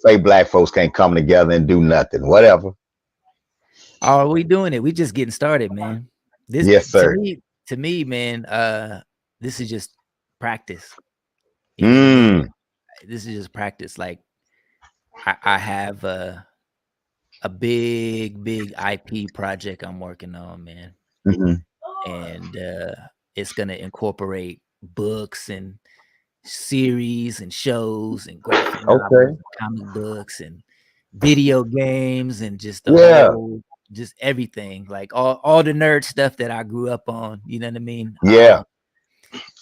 say black folks can't come together and do nothing. Whatever. Oh, we doing it. We just getting started, man. Yes, sir. To me, man, this is just practice. This is just practice. Like I have a big IP project I'm working on, man. And it's gonna incorporate books and series and shows and graphic novels, comic books and video games and just just everything, like all the nerd stuff that I grew up on. You know what I mean? Yeah.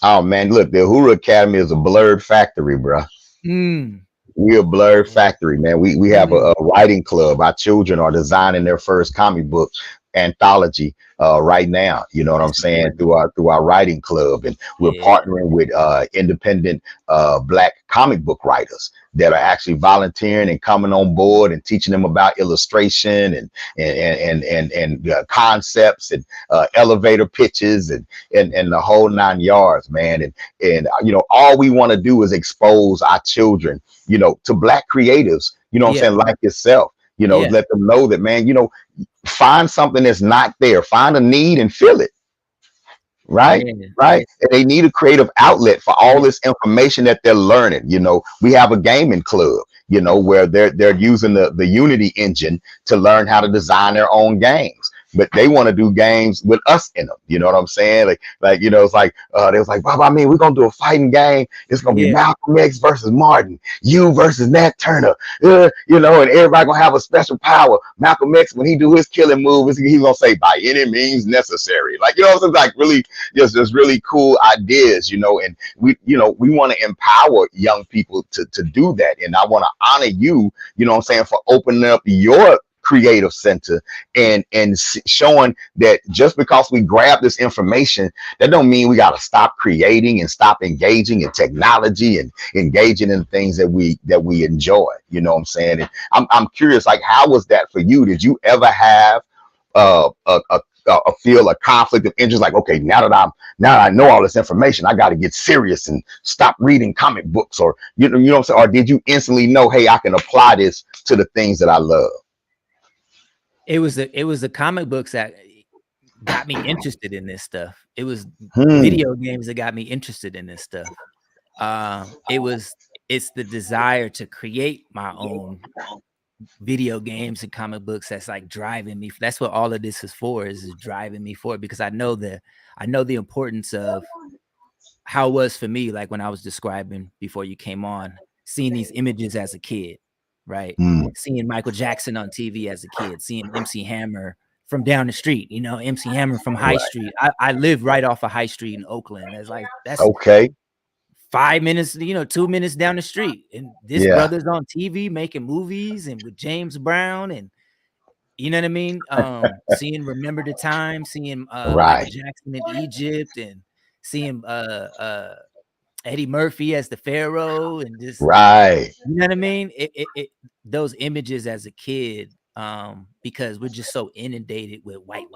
Oh man, look, the Uhuru Academy is a blurred factory, bro. We're a blurred factory, man. We have a writing club. Our children are designing their first comic book anthology right now. You know what I'm saying? Through our writing club, and we're partnering with independent black comic book writers that are actually volunteering and coming on board and teaching them about illustration and concepts and elevator pitches and the whole 9 yards, man. And all we want to do is expose our children, to black creatives, what I'm saying, like yourself, let them know that, man, find something that's not there, find a need and fill it. Right. And they need a creative outlet for all this information that they're learning. We have a gaming club, where they're using the Unity engine to learn how to design their own games. but they want to do games with us in them. You know what I'm saying? Like you know, it's like they was like, Bob, I mean, we're gonna do a fighting game. It's gonna be Malcolm X versus Martin, you versus Nat Turner. You know, and everybody gonna have a special power. Malcolm X, when he do his killing moves, he's gonna say by any means necessary. Like, you know, it's like really just really cool ideas, you know, and we want to empower young people to do that. And I want to honor you, you know what I'm saying, for opening up your creative center and showing that just because we grab this information, that don't mean we got to stop creating and stop engaging in technology and engaging in things that we enjoy. You know what I'm saying? And I'm curious, like, how was that for you? Did you ever have feel a conflict of interest, like, okay, now that I know all this information, I got to get serious and stop reading comic books, or you know what I'm saying? Or did you instantly know, hey, I can apply this to the things that I love? It was the comic books that got me interested in this stuff. It was video games that got me interested in this stuff. It's the desire to create my own video games and comic books that's like driving me. That's what all of this is for, is driving me forward, because I know the importance of how it was for me, like when I was describing before you came on, seeing these images as a kid, right? Seeing Michael Jackson on TV as a kid, seeing MC Hammer from down the street, you know, MC Hammer from High Street. I live right off of High Street in Oakland. That's okay. 5 minutes, 2 minutes down the street, and this brother's on TV making movies and with James Brown, and you know what I mean? Seeing Remember the Time, seeing Michael Jackson in Egypt, and seeing Eddie Murphy as the Pharaoh, and just you know what I mean? Those images as a kid, because we're just so inundated with white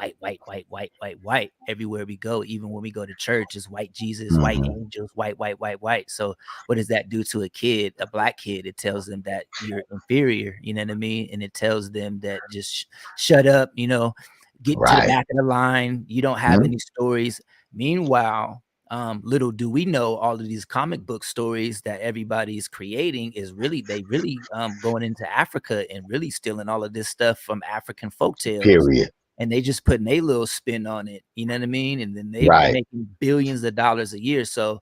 everywhere we go. Even when we go to church, it's white Jesus, white angels, white. So what does that do to a kid, a black kid? It tells them that you're inferior, you know what I mean? And it tells them that just shut up, get to the back of the line. You don't have any stories. Meanwhile, little do we know, all of these comic book stories that everybody's creating is really going into Africa and really stealing all of this stuff from African folktales. Period. And they just putting a little spin on it, you know what I mean? And then they're making billions of dollars a year. So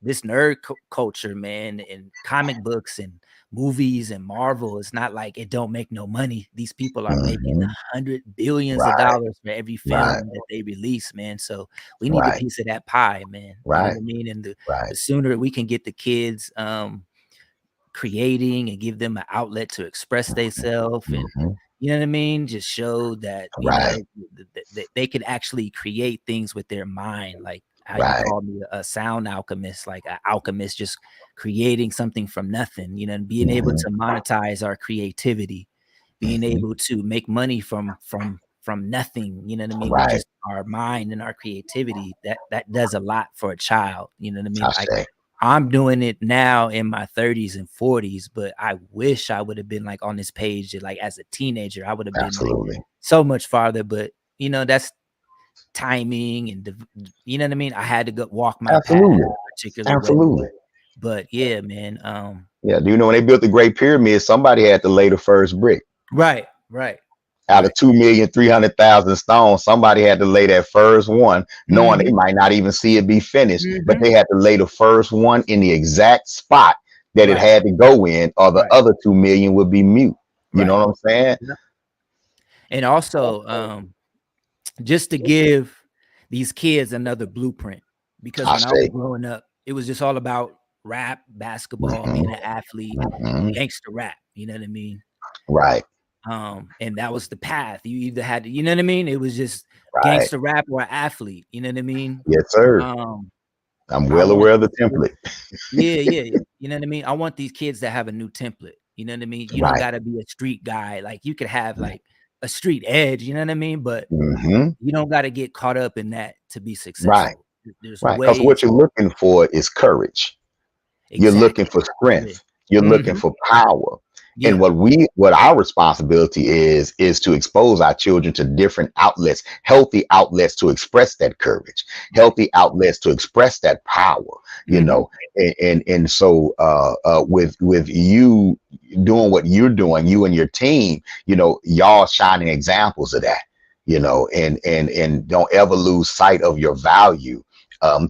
this nerd culture, man, and comic books and movies and Marvel, it's not like it don't make no money. These people are making $100 billion of dollars for every film that they release, man. So we need a piece of that pie, man. You know what I mean? And the sooner we can get the kids creating and give them an outlet to express themselves, and you know what I mean, just show that you know, that they can actually create things with their mind, like how you call me a sound alchemist, like an alchemist, just creating something from nothing, you know, and being able to monetize our creativity, being able to make money from nothing, you know what I mean? Just our mind and our creativity, that does a lot for a child, you know what I mean? I'm doing it now in my 30s and 40s, but I wish I would have been like on this page, like as a teenager. I would have been like so much farther, but you know, that's timing, and you know what I mean? I had to go walk my path in a particular way. But yeah, man. Do you know when they built the Great Pyramid, somebody had to lay the first brick. Right. Out of 2,300,000 stones, somebody had to lay that first one, knowing they might not even see it be finished, but they had to lay the first one in the exact spot that it had to go in, or the other 2 million would be mute. You know what I'm saying? And also, just to give these kids another blueprint, because when I was growing up, it was just all about rap, basketball, being an athlete, gangster rap, you know what I mean? And that was the path. You either had to, you know what I mean? It was just gangster rap or athlete, you know what I mean? Yes, sir. I'm well aware of the template. You know what I mean? I want these kids to have a new template, you know what I mean? You don't got to be a street guy. Like, you could have like a street edge, you know what I mean? But you don't got to get caught up in that to be successful. Because what you're looking for is courage. You're looking for strength. You're looking for power. And what our responsibility is to expose our children to different outlets, healthy outlets to express that courage, healthy outlets to express that power, you know. And so with you doing what you're doing, you and your team, y'all shining examples of that, and don't ever lose sight of your value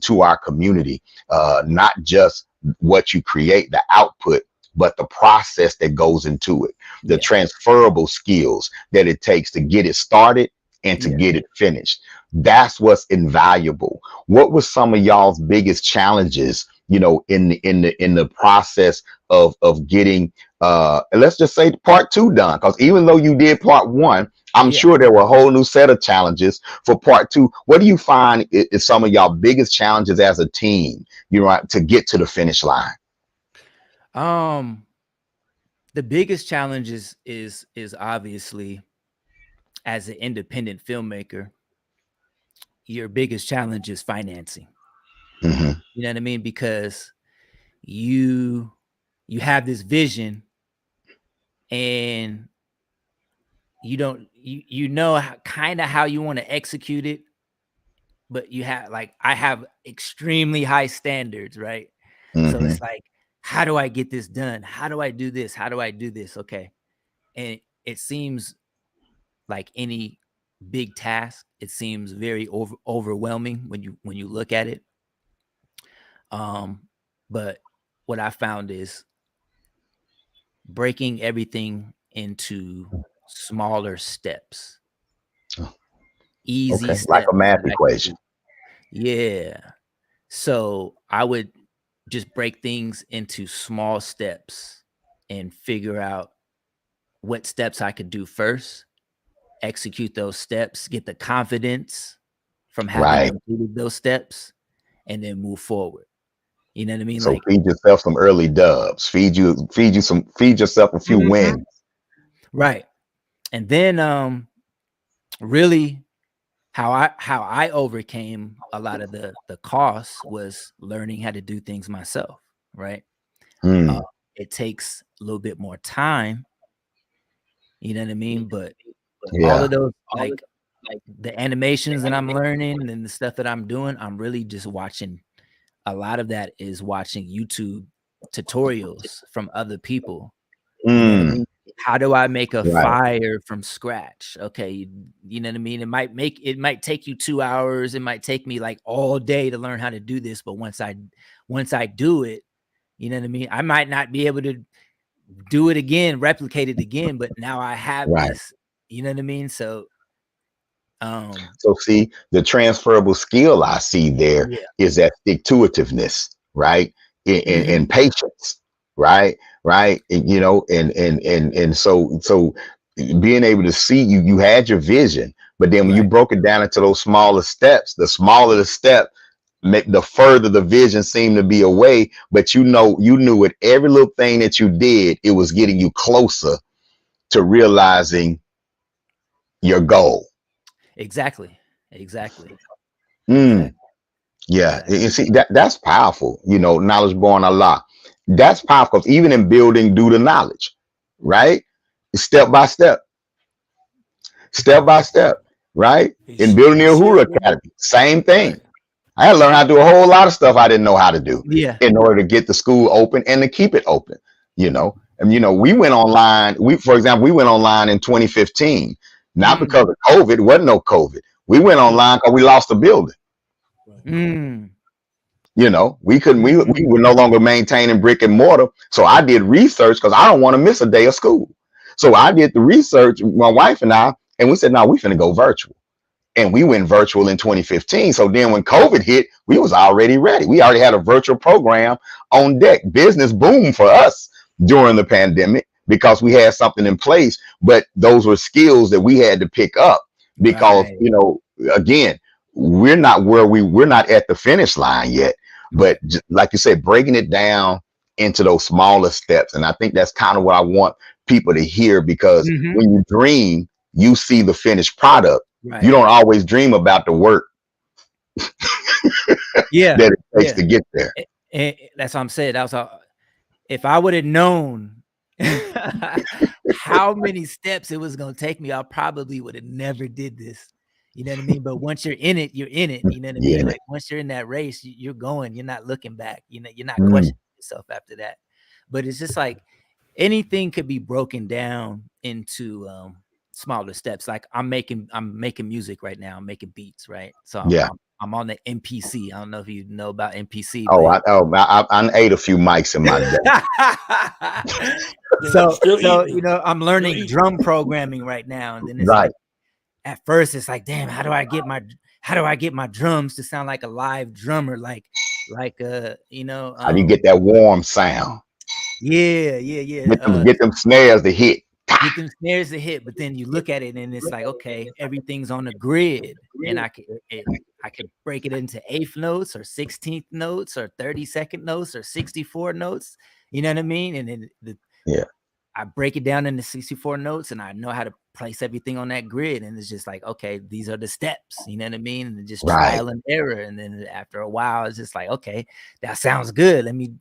to our community, not just what you create, the output, but the process that goes into it, the transferable skills that it takes to get it started and to get it finished. That's what's invaluable. What was some of y'all's biggest challenges, in the process of getting let's just say part 2 done? Because even though you did part 1, I'm sure there were a whole new set of challenges for part 2. What do you find is some of y'all biggest challenges as a team, to get to the finish line? The biggest challenge is obviously, as an independent filmmaker, your biggest challenge is financing. Mm-hmm. You know what I mean? Because you have this vision, and you don't kind of how you want to execute it, but I have extremely high standards, right? Mm-hmm. So it's like, how do I get this done? How do I do this? How do I do this? Okay. And it seems like any big task, it seems very overwhelming when you look at it. But what I found is breaking everything into smaller steps. Easy steps. Like a math equation. Yeah. So I would just break things into small steps and figure out what steps I could do first, execute those steps, get the confidence from having completed those steps, and then move forward. You know what I mean? So feed yourself some early dubs. Feed yourself a few wins. Right. And then really how I overcame a lot of the costs was learning how to do things myself, right? It takes a little bit more time, you know what I mean? But all of those, like the animations that I'm learning and the stuff that I'm doing, I'm really just watching. A lot of that is watching YouTube tutorials from other people. You know what I mean? How do I make a fire from scratch? Okay, you know what I mean? It might take you 2 hours. It might take me like all day to learn how to do this. But once I do it, you know what I mean? I might not be able to do it again, replicate it again, but now I have this. You know what I mean? So see, the transferable skill I see there is that stick-to-itiveness, right? And patience, right? And so being able to see you had your vision, but then when you broke it down into those smaller steps, the smaller the step, the further the vision seemed to be away. But you knew with every little thing that you did, it was getting you closer to realizing your goal. Exactly. Yeah, you see that's powerful. Knowledge born Allah. That's powerful. Even in building due to knowledge, right? Step by step, right? In building the Uhuru Academy, same thing. I had to learn how to do a whole lot of stuff I didn't know how to do in order to get the school open and to keep it open. And we went online. For example, we went online in 2015, not because of COVID. It wasn't no COVID. We went online because we lost the building. We couldn't. We were no longer maintaining brick and mortar. So I did research because I don't want to miss a day of school. So I did the research, my wife and I, and we said, "No, we finna go virtual." And we went virtual in 2015. So then when COVID hit, we was already ready. We already had a virtual program on deck. Business boomed for us during the pandemic because we had something in place. But those were skills that we had to pick up because, again, we're not at the finish line yet. But like you said, breaking it down into those smaller steps. And I think that's kind of what I want people to hear, because when you dream, you see the finished product. You don't always dream about the work that it takes to get there. And that's what I'm saying. If I would have known how many steps it was going to take me, I probably would have never did this. You know what I mean? But once you're in it, you're in it. You know what I mean? Like once you're in that race, you're going. You're not looking back. You're not questioning yourself after that. But it's just like anything could be broken down into smaller steps. Like I'm making music right now. I'm making beats, right? So Yeah. I'm on the MPC. I don't know if you know about MPC. Oh, I ate a few mics in my day. so you know, I'm learning drum programming right now, and then it's like, at first it's like, damn, how do I get my drums to sound like a live drummer, like you know, how do you get that warm sound? Yeah. Get them snares to hit. Get them snares to hit, but then you look at it and it's like, okay, everything's on a grid, and I could break it into 8th notes or 16th notes or 32nd notes or 64 notes. You know what I mean? And then I break it down into 64 notes, and I know how to place everything on that grid. And it's just like, okay, these are the steps. You know what I mean? And just trial and error. And then after a while, it's just like, okay, that sounds good. Let me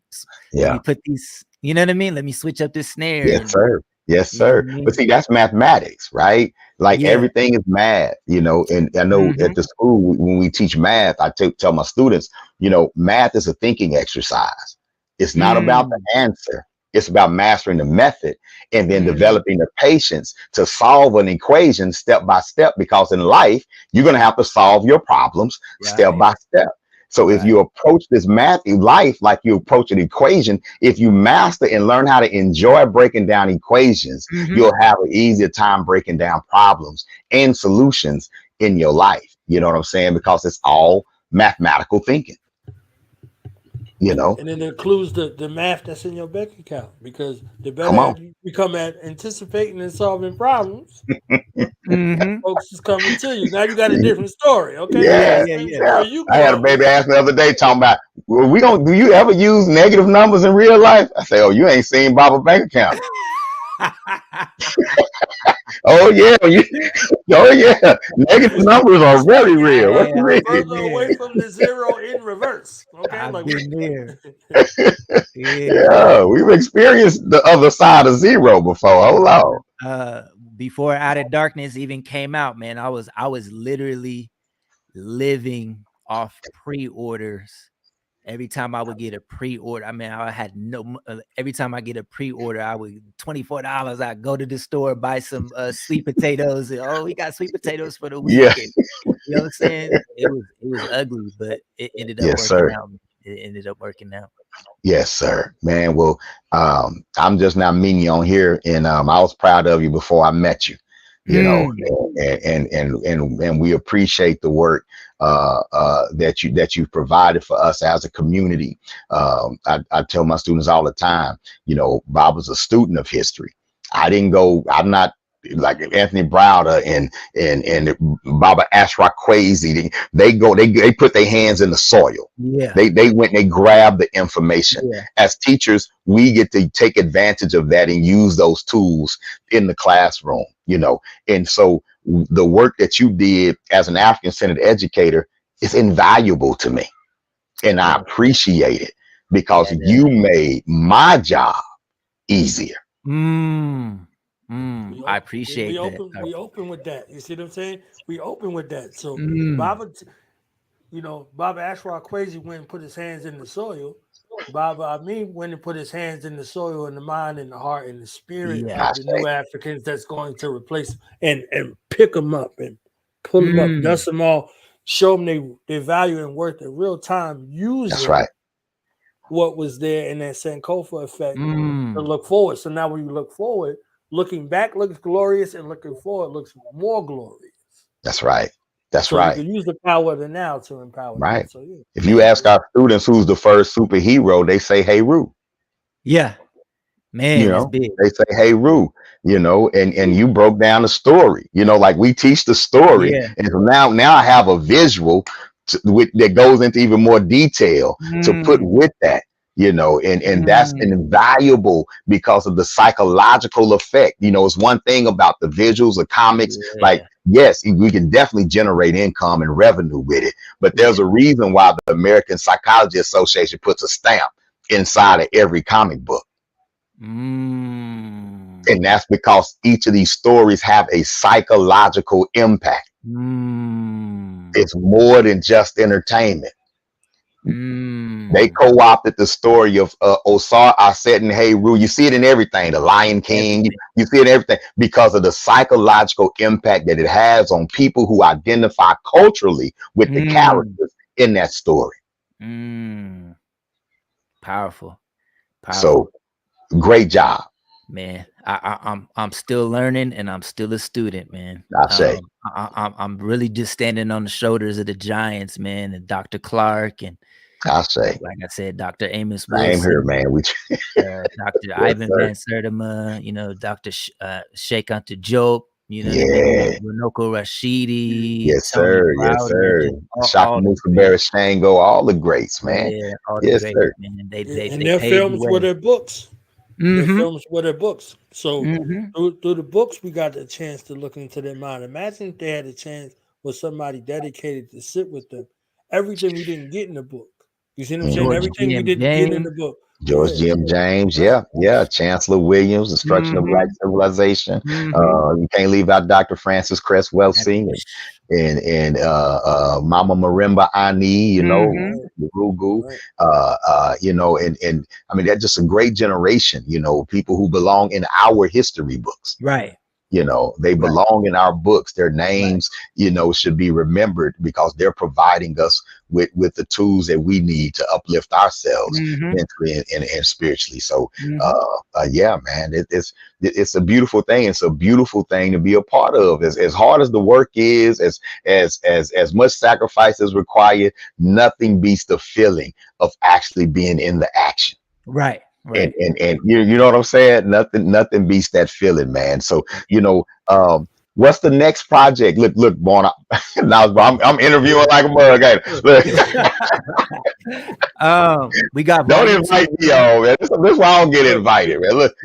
put these. You know what I mean? Let me switch up this snare. Yes, sir. Yes, sir. You know, but see, that's mathematics, right? Like everything is math, you know. And I know at the school when we teach math, I tell my students, you know, math is a thinking exercise. It's not about the answer. It's about mastering the method and then developing the patience to solve an equation step by step. Because in life, you're going to have to solve your problems step by step. So if you approach this math in life like you approach an equation, if you master and learn how to enjoy breaking down equations, you'll have an easier time breaking down problems and solutions in your life. You know what I'm saying? Because it's all mathematical thinking. You know, and it includes the math that's in your bank account, because the better you become at anticipating and solving problems, folks is coming to you. Now you got a different story, okay? I had a baby ask me the other day talking about, well, do you ever use negative numbers in real life? I say, oh, you ain't seen Bob's bank account. Oh yeah, negative numbers are very real. What you mean? Further away from the zero in reverse. Okay, I've been there. We've experienced the other side of zero before. Hold on. Before Out of Darkness even came out, man, I was literally living off pre-orders. Every time I would get a pre-order, I mean, I had every time I get a pre-order, I would $24. I'd go to the store, buy some sweet potatoes. And, we got sweet potatoes for the weekend. You know what I'm saying? It was ugly, but it ended up working out. It ended up working out. Yes, sir, man. Well, I'm just now meeting you on here, and I was proud of you before I met you. You know, and we appreciate the work that you provided for us as a community. I tell my students all the time, you know, Bob was a student of history. I'm not like Anthony Browder and Baba Ashra-Kwesi. They put their hands in the soil. They went and they grabbed the information. As teachers, we get to take advantage of that and use those tools in the classroom, you know. And so the work that you did as an African-centered educator is invaluable to me, and I appreciate it because you made my job easier. I appreciate that. We open with that. You see what I'm saying? We open with that. So Baba Ashra-Kwesi went and put his hands in the soil. Baba went and put his hands in the soil, and the mind, and the heart, and the spirit of the new Africans that's going to replace and pick them up and pull them up, dust them all, show them their value and worth in real time, using what was there in that Sankofa effect to look forward. So now when you look forward, looking back looks glorious, and looking forward looks more glorious. That's right. That's so right. You can use the power of the now to empower. Right. So, if you ask our students who's the first superhero, they say, "Hey, Roo." Yeah, man, you know, big. They say, "Hey, Roo," you know, and you broke down the story. You know, like we teach the story, and so now I have a visual that goes into even more detail to put with that. You know, and that's invaluable because of the psychological effect. You know, it's one thing about the visuals of comics. Like, yes, we can definitely generate income and revenue with it, but there's a reason why the American Psychology Association puts a stamp inside of every comic book. And that's because each of these stories have a psychological impact. It's more than just entertainment. They co-opted the story of Osar Aset and Heru. You see it in everything. The Lion King. You see it in everything because of the psychological impact that it has on people who identify culturally with the characters in that story. Powerful. So great job, man. I'm still learning, and I'm still a student, man. I say. I'm really just standing on the shoulders of the giants, man, and Dr. Clark, and I say, like I said, Dr. Amos Wilson. Same here, man. Dr. Ivan sir. Van Sertima, you know, Dr. Sheikh Anta Job, you know, Yeah. Runoko Rashidi, Yes, Tony sir. Yes, Browder, sir. all Shaka the Musa Barashango, all the greats, man. yeah, all the Yes, greats, sir. man. And they their paved the films way. were their books. Their films were their books. So through the books, we got the chance to look into their mind. Imagine if they had a chance with somebody dedicated to sit with them. Everything we didn't get in the book. You see what I'm saying? Everything we didn't get in the book. George Jim James, yeah. Chancellor Williams, Destruction of Black Civilization. You can't leave out Dr. Francis Cresswell Singh and Mama Marimba Ani, you know, Rugu, you know, and I mean, that's just a great generation, you know, people who belong in our history books. Right. You know, they belong in our books. Their names, you know, should be remembered because they're providing us with the tools that we need to uplift ourselves mentally and spiritually. So, yeah, man, it's a beautiful thing. It's a beautiful thing to be a part of. As hard as the work is, as much sacrifice is required, nothing beats the feeling of actually being in the action. Right. And you know what I'm saying? Nothing beats that feeling, man. So, you know, what's the next project? Look, Born. Now I'm interviewing like a mug. Look. We got don't invite me on, man. This is why I don't get invited, man. Look,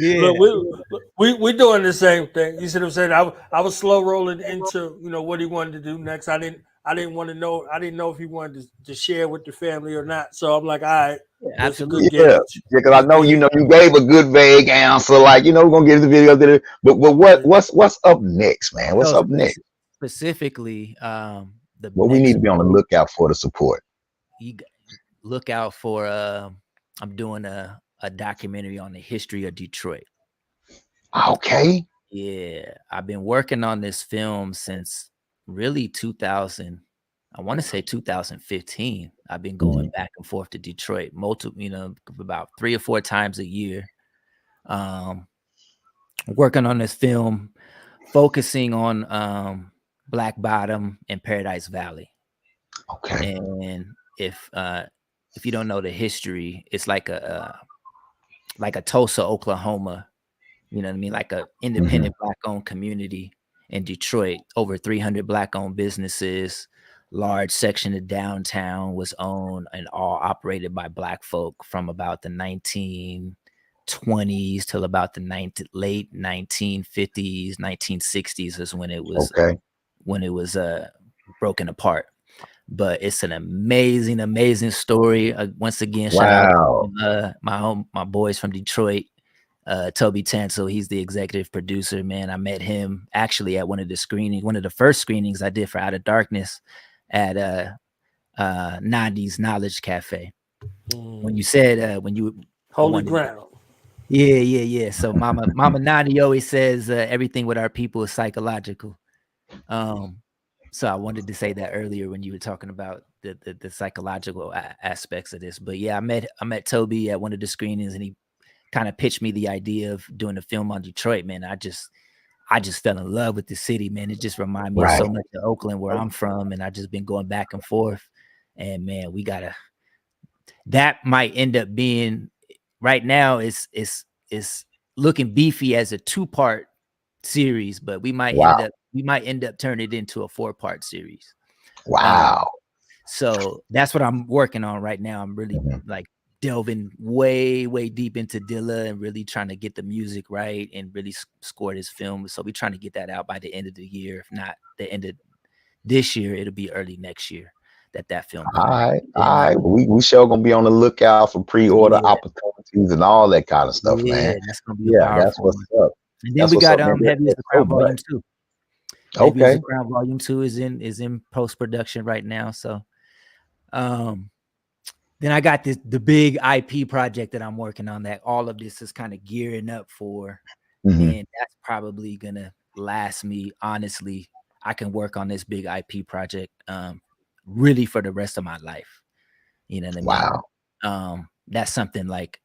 we doing the same thing. You see what I'm saying? I was slow rolling into, you know, what he wanted to do next. I didn't want to know. I didn't know if he wanted to share with the family or not. So I'm like, all right. Absolutely. Because I know, you know, you gave a good vague answer, like, you know, we're gonna get the video today. But what's up next, man? What's up next? Specifically, what we need to be on the lookout for to support. You look out for I'm doing a documentary on the history of Detroit. Okay. Yeah, I've been working on this film since really 2000. I want to say 2015. I've been going back and forth to Detroit, you know, about 3 or 4 times a year. Working on this film, focusing on Black Bottom and Paradise Valley. Okay. And if you don't know the history, it's like a Tulsa, Oklahoma, you know what I mean? Like a independent Black-owned community in Detroit. Over 300 Black-owned businesses. Large section of downtown was owned and all operated by Black folk from about the 1920s till about the late 1950s, 1960s is when it was broken apart. But it's an amazing story. Once again, shout out to my boys from Detroit. Toby Tansel, he's the executive producer, man. I met him actually at one of the first screenings I did for Out of Darkness at 90s Knowledge Cafe. When you said when you Holy Ground. Yeah. So Mama Nani always says everything with our people is psychological. So I wanted to say that earlier when you were talking about the psychological aspects of this. But yeah, I met Toby at one of the screenings, and he kind of pitched me the idea of doing a film on Detroit, man. I just fell in love with the city, man. It just reminded me so much of Oakland, where I'm from, and I just been going back and forth. And man, that might end up being right now is looking beefy as a 2-part series, but we might end up turning it into a 4-part series. Wow. So that's what I'm working on right now. I'm really like delving way deep into Dilla and really trying to get the music right and really score this film. So we're trying to get that out by the end of the year. If not the end of this year, it'll be early next year that film. All right. We sure gonna be on the lookout for pre-order opportunities and all that kind of stuff, man. That's gonna be powerful. That's what's up. And then we got Heavy as the Crown Volume 2. Okay. Heavy as the Crown Volume 2 is in post-production right now. So then I got the big IP project that I'm working on that all of this is kind of gearing up for. Mm-hmm. And that's probably gonna last me, honestly. I can work on this big IP project really for the rest of my life. You know what I mean? Wow. That's something like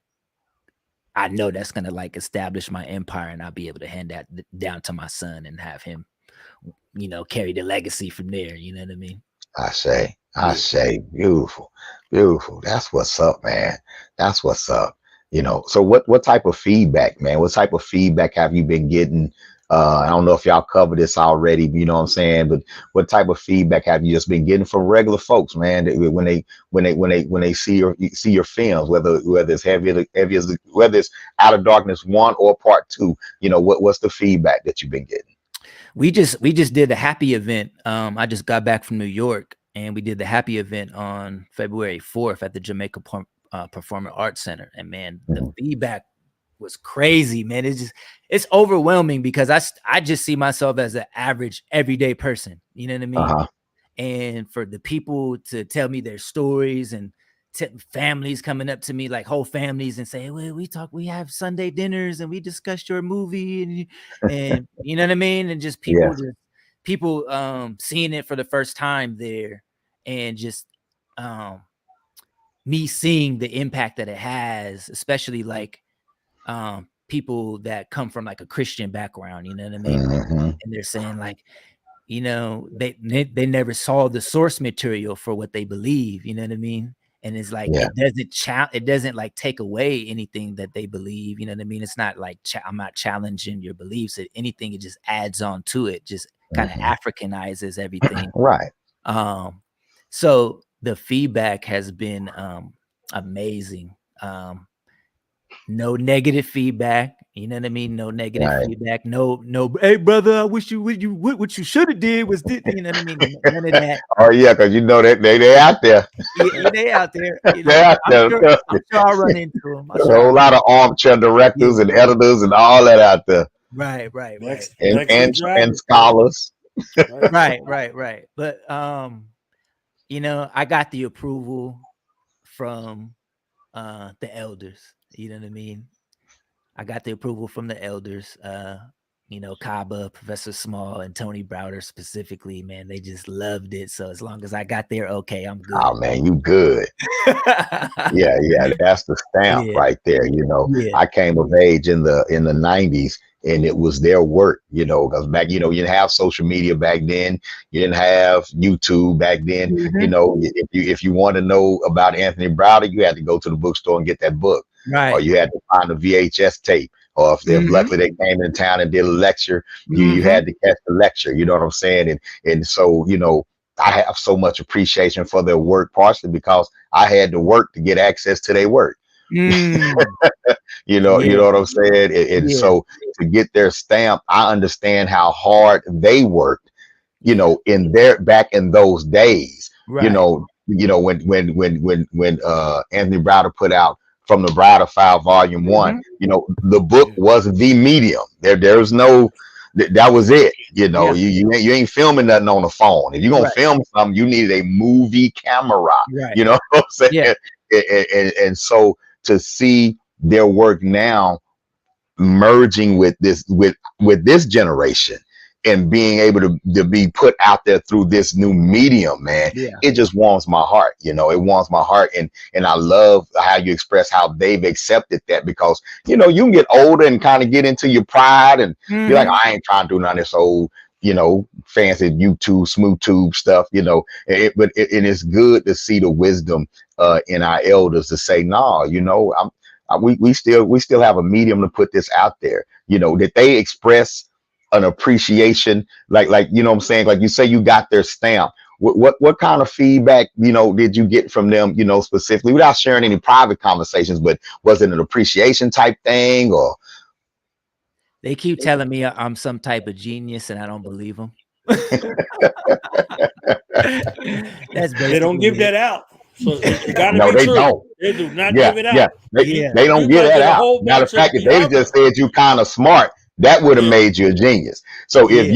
I know that's gonna like establish my empire, and I'll be able to hand that down to my son and have him, you know, carry the legacy from there. You know what I mean? I say, beautiful, beautiful. That's what's up, man. That's what's up. You know, so what type of feedback, man? What type of feedback have you been getting? I don't know if y'all covered this already, you know what I'm saying, but what type of feedback have you just been getting from regular folks, man? When they see your films, whether it's heavy as whether it's Out of Darkness 1 or Part 2, you know, what's the feedback that you've been getting? We just did the happy event. I just got back from New York, and we did the happy event on February 4th at the Jamaica Performing Arts Center. And man, the feedback was crazy, man. It's overwhelming because I just see myself as an average everyday person. You know what I mean? And for the people to tell me their stories and families coming up to me, like whole families, and say, well, we have Sunday dinners and we discussed your movie, and you know what I mean? And just people, seeing it for the first time there, and just me seeing the impact that it has, especially like people that come from like a Christian background, you know what I mean? And they're saying like, you know, they never saw the source material for what they believe, you know what I mean? And it's like, it doesn't like take away anything that they believe. You know what I mean? It's not like, I'm not challenging your beliefs. If anything, it just adds on to it, just kind of Africanizes everything. Right. So the feedback has been amazing. No negative feedback. You know what I mean? No negative feedback. No. Hey, brother, I wish what you should have did was this. You know what I mean? None of that. Oh yeah, because you know that they out there. Yeah, they out there. You know, They're out there. I'm sure I'll run into them. There's a whole lot of armchair directors and editors and all that out there. Right. And scholars. Right. But you know, I got the approval from the elders. You know what I mean? I got the approval from the elders, you know, Kaba, Professor Small, and Tony Browder specifically, man. They just loved it. So as long as I got there, okay, I'm good. Oh man, you good. yeah, that's the stamp right there. You know, I came of age in the 90s, and it was their work, you know, because back, you know, you didn't have social media back then. You didn't have YouTube back then. You know, if you want to know about Anthony Browder, you had to go to the bookstore and get that book. Right. Or you had to find a VHS tape, or if luckily they came in town and did a lecture, you had to catch the lecture. You know what I'm saying? And so, you know, I have so much appreciation for their work, partially because I had to work to get access to their work. You know what I'm saying? And so to get their stamp, I understand how hard they worked, you know, back in those days. You know, when Anthony Browder put out From the Browder File Volume 1, you know, the book was the medium. There's no, that was it. You know, you ain't filming nothing on the phone. If you're gonna film something, you needed a movie camera. You know what I'm saying? And so to see their work now merging with this generation and being able to be put out there through this new medium, man, it just warms my heart. You know, it warms my heart. And I love how you express how they've accepted that, because, you know, you can get older and kind of get into your pride and be like, I ain't trying to do none of this old, you know, fancy YouTube, smooth tube stuff, you know, and it's good to see the wisdom in our elders to say, no, you know, we still have a medium to put this out there, you know, that they express an appreciation, like you know what I'm saying, like you say you got their stamp. What kind of feedback, you know, did you get from them, you know, specifically, without sharing any private conversations, but was it an appreciation type thing? Or they keep telling me I'm some type of genius, and I don't believe them. They don't give that out. So it gotta no, be they true. don't. They do not give it out. They don't give that out. Matter of fact, if they just said you kind of smart, that would have made you a genius. So if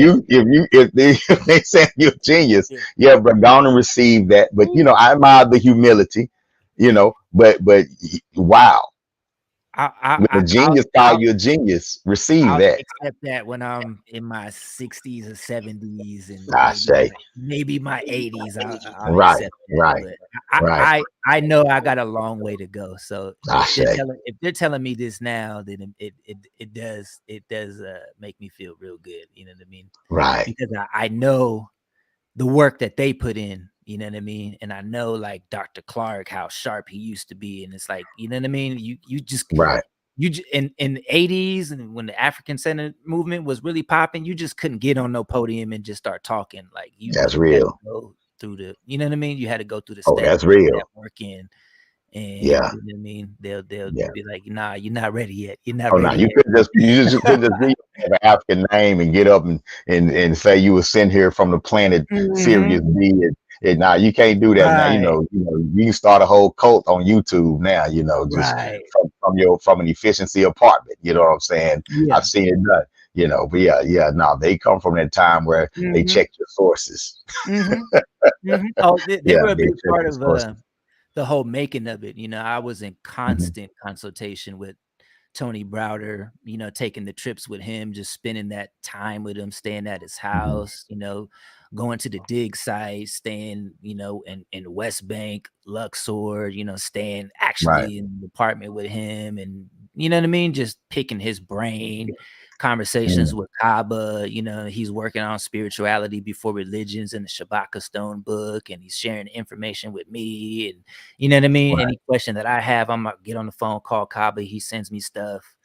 they said you're a genius, but go on and receive that. But you know, I admire the humility. you know, but wow. When a genius call you a genius, receive I'll that. accept that when I'm in my 60s or 70s and I say. maybe my 80s. I'll Right, accept that. right, But right. I know I got a long way to go. So I if say. they're telling me this now, then it does make me feel real good. You know what I mean? Right. Because I know the work that they put in. You know what I mean? And I know like Dr. Clark, how sharp he used to be, and it's like, you know what I mean? You just right. In the 80s and when the African Center movement was really popping, you just couldn't get on no podium and just start talking. Like that's you real. had to go through the, you know what I mean? You had to go through the steps. That's real. That work in. And yeah, you know what I mean? They'll be like, nah, you're not ready yet. You're not no, ready. You couldn't just read an African name and get up and say you were sent here from the planet Sirius B. And now you can't do that now. You know, you can start a whole cult on YouTube now. You know, just from an efficiency apartment. You know what I'm saying? Yeah. I've seen it done. You know, but no, they come from that time where they check your sources. Oh, they were a big part of the whole making of it. You know, I was in constant consultation with Tony Browder, you know, taking the trips with him, just spending that time with him, staying at his house, you know, going to the dig site, staying, you know, in West Bank, Luxor, you know, staying actually in the apartment with him, and you know what I mean, just picking his brain, conversations with Kaba. You know, he's working on spirituality before religions in the Shabaka Stone book, and he's sharing information with me, and you know what I mean. Any question that I have, I'm gonna get on the phone, call Kaba, he sends me stuff.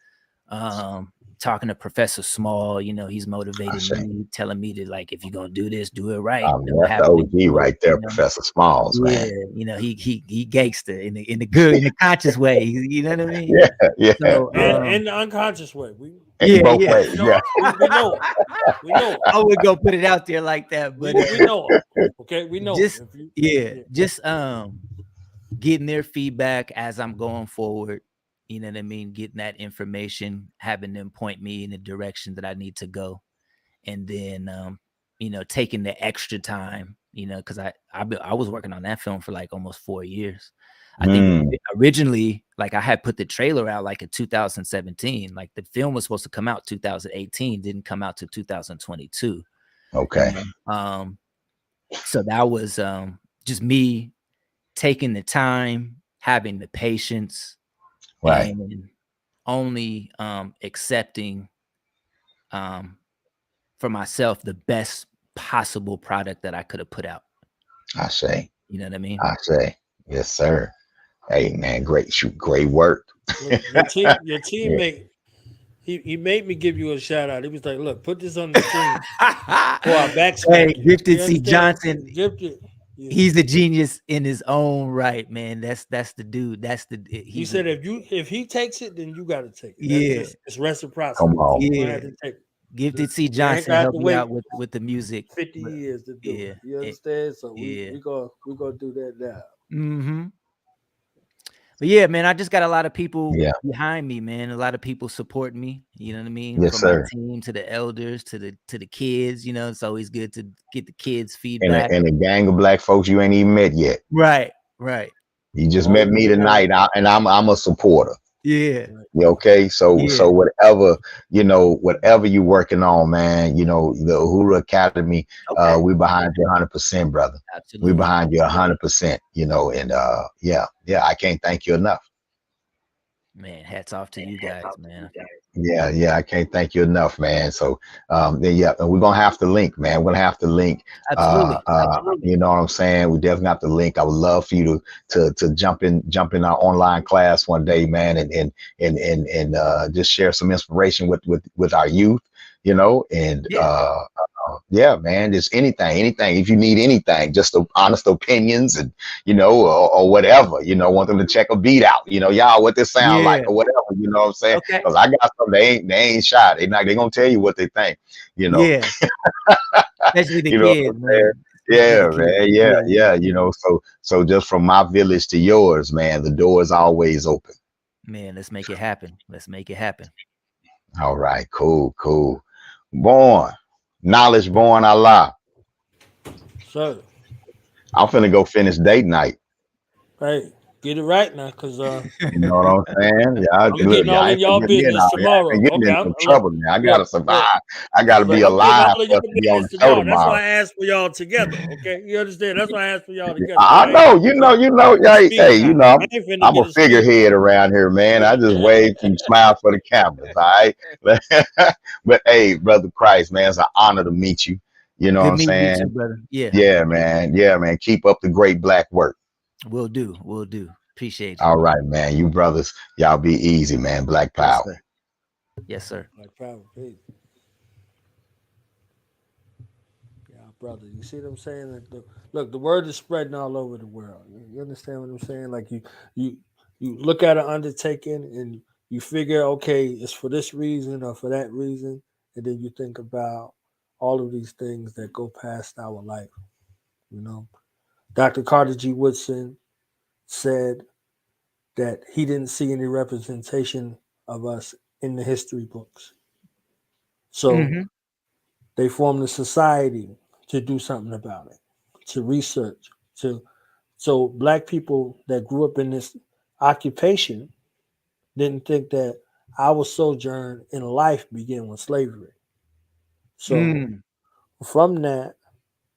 Talking to Professor Small, you know, he's motivating me, telling me to, like, if you're gonna do this, do it right. That's the OG right there, Professor Smalls, man. You know, he gangster in the good, in the conscious way. You know what I mean? Yeah. So, and the unconscious way. Both ways. We know it. I would go put it out there like that, but we know it. Okay, we know just, it. Just getting their feedback as I'm going forward. You know what I mean? Getting that information, having them point me in the direction that I need to go. And then, you know, taking the extra time, you know, because I was working on that film for like almost 4 years. I think originally, like I had put the trailer out like in 2017. Like the film was supposed to come out 2018, didn't come out to 2022. Okay. And, so that was just me taking the time, having the patience. Right. And only accepting for myself the best possible product that I could have put out. I say. You know what I mean? I say. Yes, sir. Hey, man, great work. Your teammate, he made me give you a shout out. He was like, look, put this on the screen for our backstage. Hey, Gifted C. Johnson. Gifted. Yeah. He's a genius in his own right, man. That's the dude. He said if he takes it, then you got to take it. Yeah, it's reciprocity. Come on. Yeah. Gifted C. Johnson helped me out with the music. 50 years to do it. You understand? So we gonna do that now. Mm-hmm. But yeah, man, I just got a lot of people behind me, man. A lot of people supporting me. You know what I mean? Yes, From sir. my team to the elders to the kids. You know, it's always good to get the kids' feedback. And a gang of black folks you ain't even met yet. Right. You just met me tonight, and I'm a supporter. Yeah. Okay. So whatever, you know, whatever you're working on, man, you know, the Uhuru Academy, we're behind you 100%, brother. Absolutely. We're behind you 100%, you know, and I can't thank you enough. Man, hats off to you guys, man. Yeah, I can't thank you enough, man. So and we're gonna have to link, man. We're gonna have to link. Absolutely. You know what I'm saying? We definitely have to link. I would love for you to jump in our online class one day, man, and just share some inspiration with our youth, you know, and man, just anything. If you need anything, just honest opinions and, you know, or whatever, you know, want them to check a beat out, you know, y'all, what this sound like or whatever, you know what I'm saying? Because I got some, they ain't shy. They gonna tell you what they think, you know. Yeah. Especially the you know kids, man. Yeah, man. Yeah. You know, so just from my village to yours, man, the door is always open. Man, let's make it happen. All right, cool. Knowledge born Allah. So I'm finna go finish date night. Hey, Get it right now, cause You know what I'm saying? Y'all, I'm look, getting y'all all ain't in finna y'all get me in business out. Y'all tomorrow. ain't getting Okay, in I'm some look, trouble, man. I gotta look, look. survive. I gotta be Look, I'm getting alive all in for y'all us to be on business the show tomorrow. That's why tomorrow. I asked for y'all together. Okay, you understand? That's why I asked for y'all together. Cause I I ain't know, finna get a hey, speed round. I ain't finna I'm get a a speed figurehead round. around here, man. I just wave and smile for the cameras, all right? But hey, brother Christ, man, it's an honor to meet you. You know what Good I'm meeting you too, saying? brother. Yeah, Yeah, man. Yeah, man. Keep up the great black work. will do. Will do. Appreciate you. All right, man. You brothers, y'all be easy, man. Black Yes, power. sir. Yes, sir. Like power, peace. Yeah, brother. You see what I'm saying? Like look, the word is spreading all over the world. You understand what I'm saying? Like you you look at an undertaking and you figure, okay, it's for this reason or for that reason, and then you think about all of these things that go past our life. You know, Dr. Carter G. Woodson said that he didn't see any representation of us in the history books. So Mm-hmm. they formed a society to do something about it, to research, to so black people that grew up in this occupation didn't think that our sojourn in life began with slavery. So Mm. from that,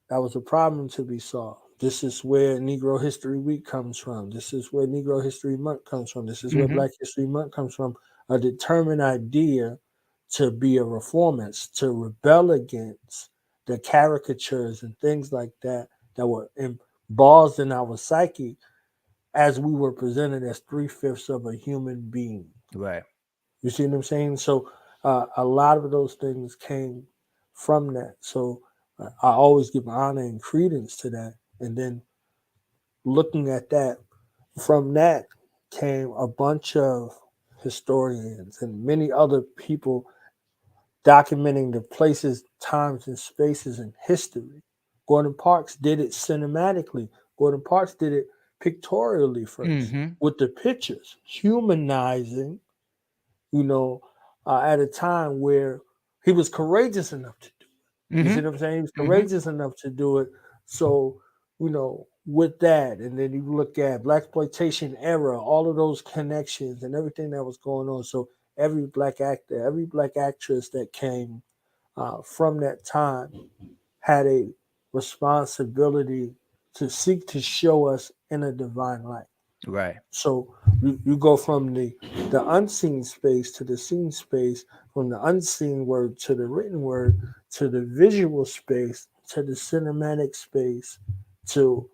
that was a problem to be solved. This is where Negro History Week comes from. This is where Negro History Month comes from. This is where Mm-hmm. Black History Month comes from. A determined idea to be a reformist, to rebel against the caricatures and things like that that were embossed in our psyche as we were presented as 3/5 of a human being. Right. You see what I'm saying? So a lot of those things came from that. So I always give honor and credence to that. And then looking at that, from that came a bunch of historians and many other people documenting the places, times, and spaces in history. Gordon Parks did it cinematically. Gordon Parks did it pictorially first Mm-hmm. with the pictures, humanizing, you know, at a time where he was courageous enough to do it. You see what I'm saying? He was Mm-hmm. courageous enough to do it. So, you know, with that, and then you look at black exploitation era, all of those connections and everything that was going on. So every black actor, every black actress that came from that time had a responsibility to seek to show us in a divine light. Right. So you go from the unseen space to the seen space, from the unseen word to the written word to the visual space to the cinematic space to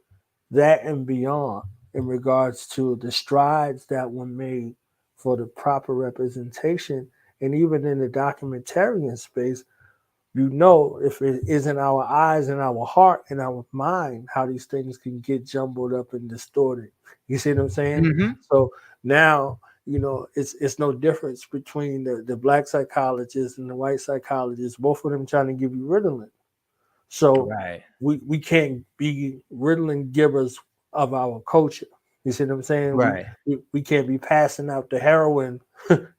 that and beyond in regards to the strides that were made for the proper representation. And even in the documentarian space, you know, if it isn't our eyes and our heart and our mind, how these things can get jumbled up and distorted. You see what I'm saying? Mm-hmm. So now, you know, it's no difference between the black psychologist and the white psychologist, both of them trying to give you Ritalin. So Right. we can't be Ritalin givers of our culture. You see what I'm saying? Right. We can't be passing out the heroin.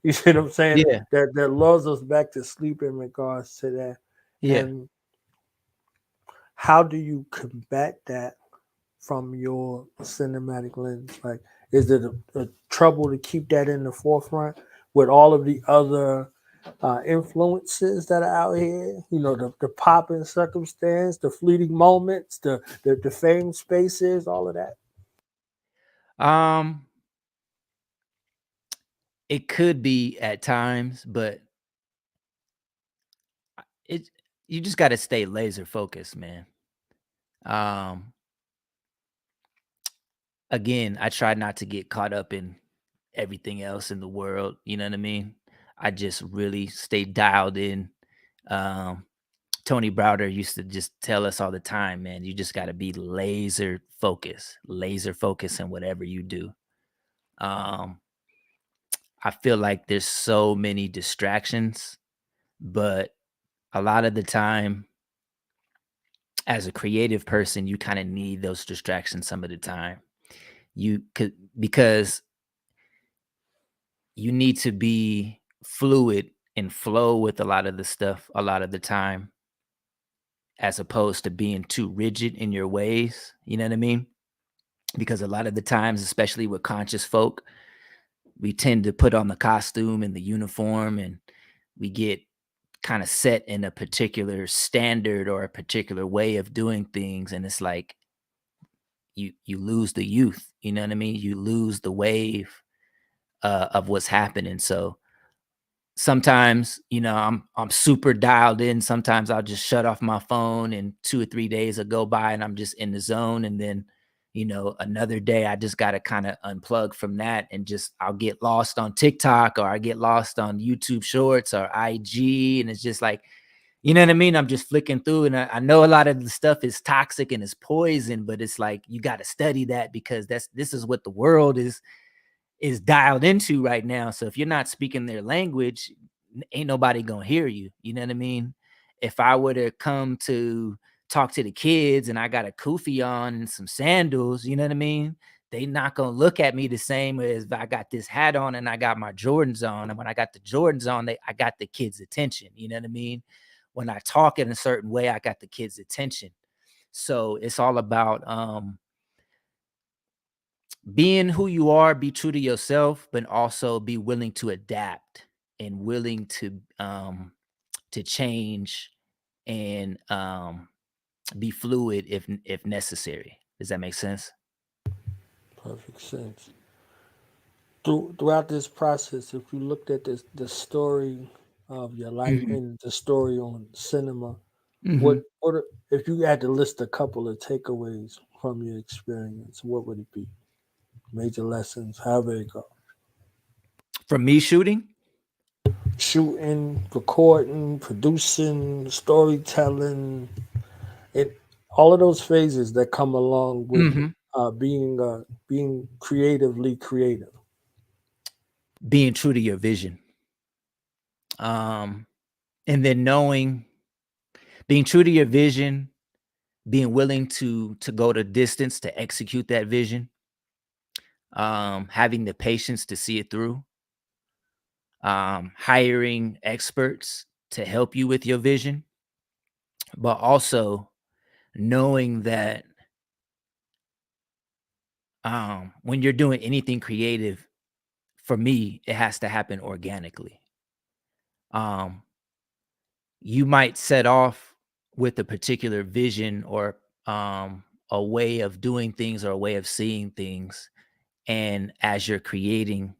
You see what I'm saying? Yeah. That lulls us back to sleep in regards to that. Yeah. And how do you combat that from your cinematic lens? Like, is it a trouble to keep that in the forefront with all of the other influences that are out here? You know, the popping circumstance, the fleeting moments, the fame spaces, all of that. It could be at times, but it you just got to stay laser focused, man. Um, again, I try not to get caught up in everything else in the world. You know what I mean? I just really stay dialed in. Um, Tony Browder used to just tell us all the time, man, you just got to be laser focused in whatever you do. Um, I feel like there's so many distractions, but a lot of the time, as a creative person, you kind of need those distractions some of the time. You could, because you need to be fluid and flow with a lot of the stuff a lot of the time, as opposed to being too rigid in your ways. You know what I mean? because a lot of the times, especially with conscious folk, we tend to put on the costume and the uniform, and we get kind of set in a particular standard or a particular way of doing things, and it's like you lose the youth, you know what I mean? You lose the wave of what's happening. So sometimes, I'm super dialed in. Sometimes I'll just shut off my phone and 2 or 3 days will go by and I'm just in the zone. And then, another day I just got to kind of unplug from that and just I'll get lost on TikTok or I get lost on YouTube Shorts or IG. And it's just like, you know what I mean? I'm just flicking through, and I know a lot of the stuff is toxic and is poison, but it's like you got to study that because this is what the world is dialed into right now. So if you're not speaking their language, ain't nobody gonna hear you. You know what I mean? If I were to come to talk to the kids and I got a kufi on and some sandals, you know what I mean? They not gonna look at me the same as if I got this hat on and I got my Jordans on. And when I got the Jordans on, I got the kids' attention. You know what I mean? When I talk in a certain way, I got the kids' attention. So it's all about being who you are, be true to yourself, but also be willing to adapt and willing to change and be fluid if necessary. Does that make sense? Perfect sense. Throughout this process, if you looked at the story of your life and the story on cinema, what if you had to list a couple of takeaways from your experience, what would it be? Major lessons, however it go. From me shooting, recording, producing, storytelling, all of those phases that come along with being creatively creative. Being true to your vision. And then being true to your vision, being willing to go the distance to execute that vision, having the patience to see it through, hiring experts to help you with your vision, but also knowing that when you're doing anything creative, for me, it has to happen organically. You might set off with a particular vision or a way of doing things or a way of seeing things. And as you're creating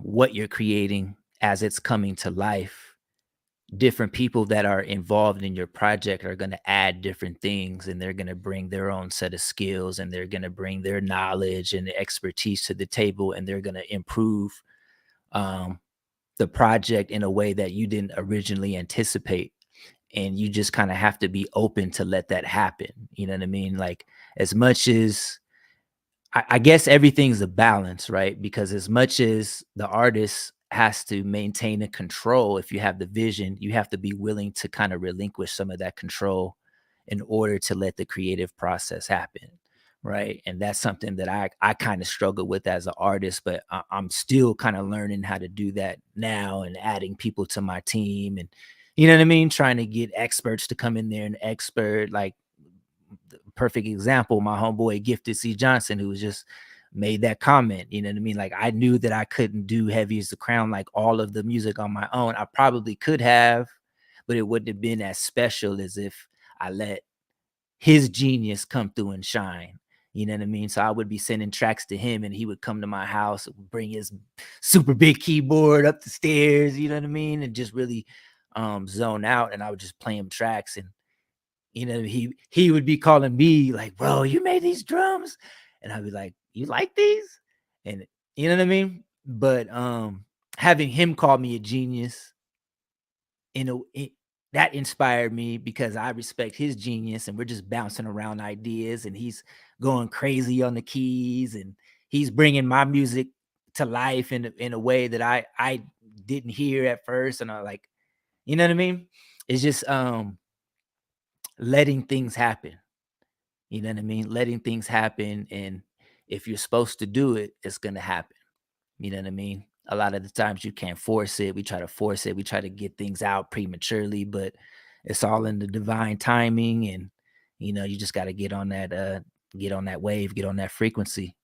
what you're creating, as it's coming to life, different people that are involved in your project are going to add different things, and they're going to bring their own set of skills, and they're going to bring their knowledge and expertise to the table, and they're going to improve the project in a way that you didn't originally anticipate. And you just kind of have to be open to let that happen. You know what I mean? Like, as much as I guess everything's a balance, right? Because as much as the artist has to maintain a control, if you have the vision, you have to be willing to kind of relinquish some of that control in order to let the creative process happen, right? And that's something that I kind of struggle with as an artist, but I'm still kind of learning how to do that now and adding people to my team, and you know what I mean? Trying to get experts to come in there and expert, like, the perfect example, my homeboy Gifted C. Johnson, who was just made that comment. You know what I mean? Like, I knew that I couldn't do Heavy as the Crown, like all of the music on my own. I probably could have, but it wouldn't have been as special as if I let his genius come through and shine. You know what I mean? So I would be sending tracks to him, and he would come to my house, bring his super big keyboard up the stairs, you know what I mean? And just really zone out, and I would just play him tracks. And you know, he would be calling me like, bro, you made these drums? And I'd be like, you like these? And you know what I mean? But having him call me a genius, that inspired me, because I respect his genius, and we're just bouncing around ideas, and he's going crazy on the keys, and he's bringing my music to life in a way that I didn't hear at first. And I like, you know what I mean? It's just letting things happen. You know what I mean? Letting things happen. And if you're supposed to do it, it's going to happen. You know what I mean? A lot of the times you can't force it. We try to force it. We try to get things out prematurely, but it's all in the divine timing. And, you know, you just got to get on that get on that wave, get on that frequency,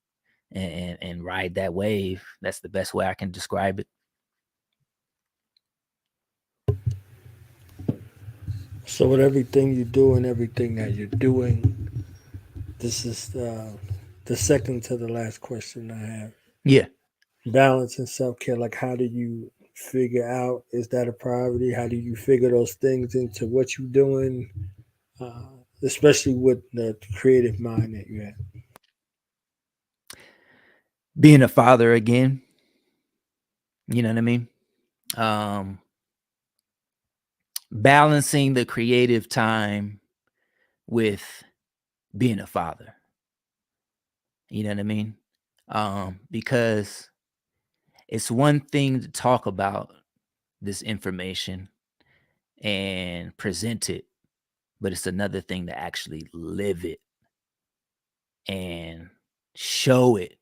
and ride that wave. That's the best way I can describe it. So with everything you do and everything that you're doing, this is the second to the last question I have. Yeah. Balance and self-care. Like, how do you figure out, is that a priority? How do you figure those things into what you're doing, especially with the creative mind that you have? Being a father again, you know what I mean? Balancing the creative time with being a father. You know what I mean? Because it's one thing to talk about this information and present it, but it's another thing to actually live it and show it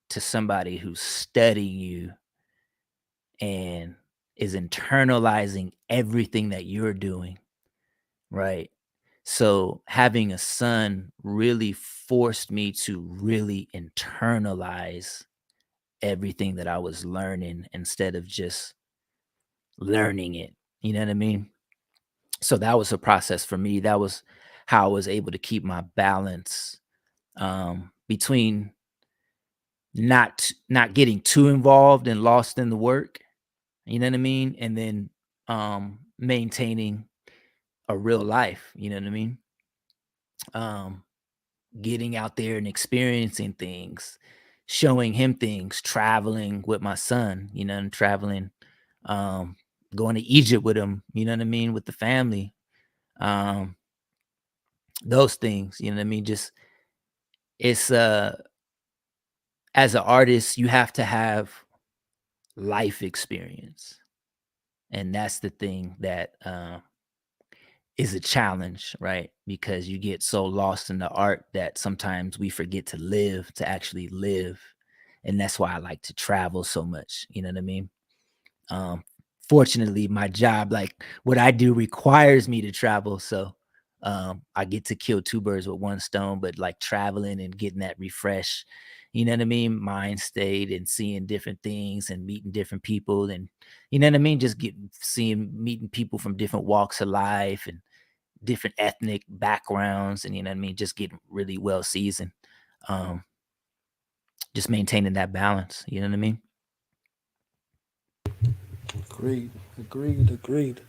to somebody who's studying you and is internalizing everything that you're doing, right? So having a son really forced me to really internalize everything that I was learning instead of just learning it. You know what I mean? So that was a process for me. That was how I was able to keep my balance between not getting too involved and lost in the work, you know what I mean? And then maintaining a real life, you know what I mean? Getting out there and experiencing things, showing him things, traveling with my son, you know, and traveling, going to Egypt with him, you know what I mean, with the family. Those things, you know what I mean? Just it's as an artist, you have to have life experience. And that's the thing that is a challenge, right? Because you get so lost in the art that sometimes we forget to live, to actually live. And that's why I like to travel so much. You know what I mean? Fortunately, my job, like what I do, requires me to travel. So I get to kill two birds with one stone, but like traveling and getting that refresh, you know what I mean? Mind state and seeing different things and meeting different people and, you know what I mean? Just meeting people from different walks of life and different ethnic backgrounds. And, you know what I mean? Just getting really well seasoned. Just maintaining that balance, you know what I mean? Agreed.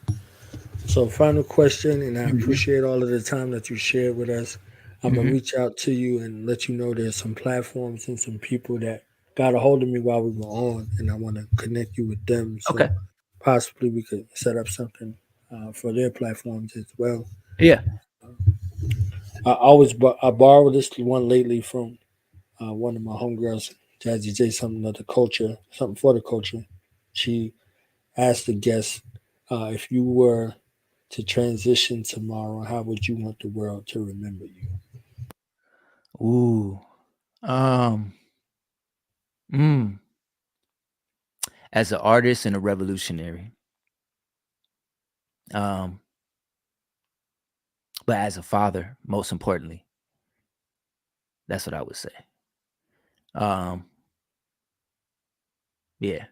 So final question, and I appreciate all of the time that you shared with us. I'm going to reach out to you and let you know there's some platforms and some people that got a hold of me while we were on, and I want to connect you with them. So possibly we could set up something for their platforms as well. Yeah. I borrowed this one lately from one of my homegirls, Jazzy J, something for the culture. She asked the guest, if you were to transition tomorrow, how would you want the world to remember you? Ooh. As an artist and a revolutionary. But as a father, most importantly. That's what I would say. Yeah.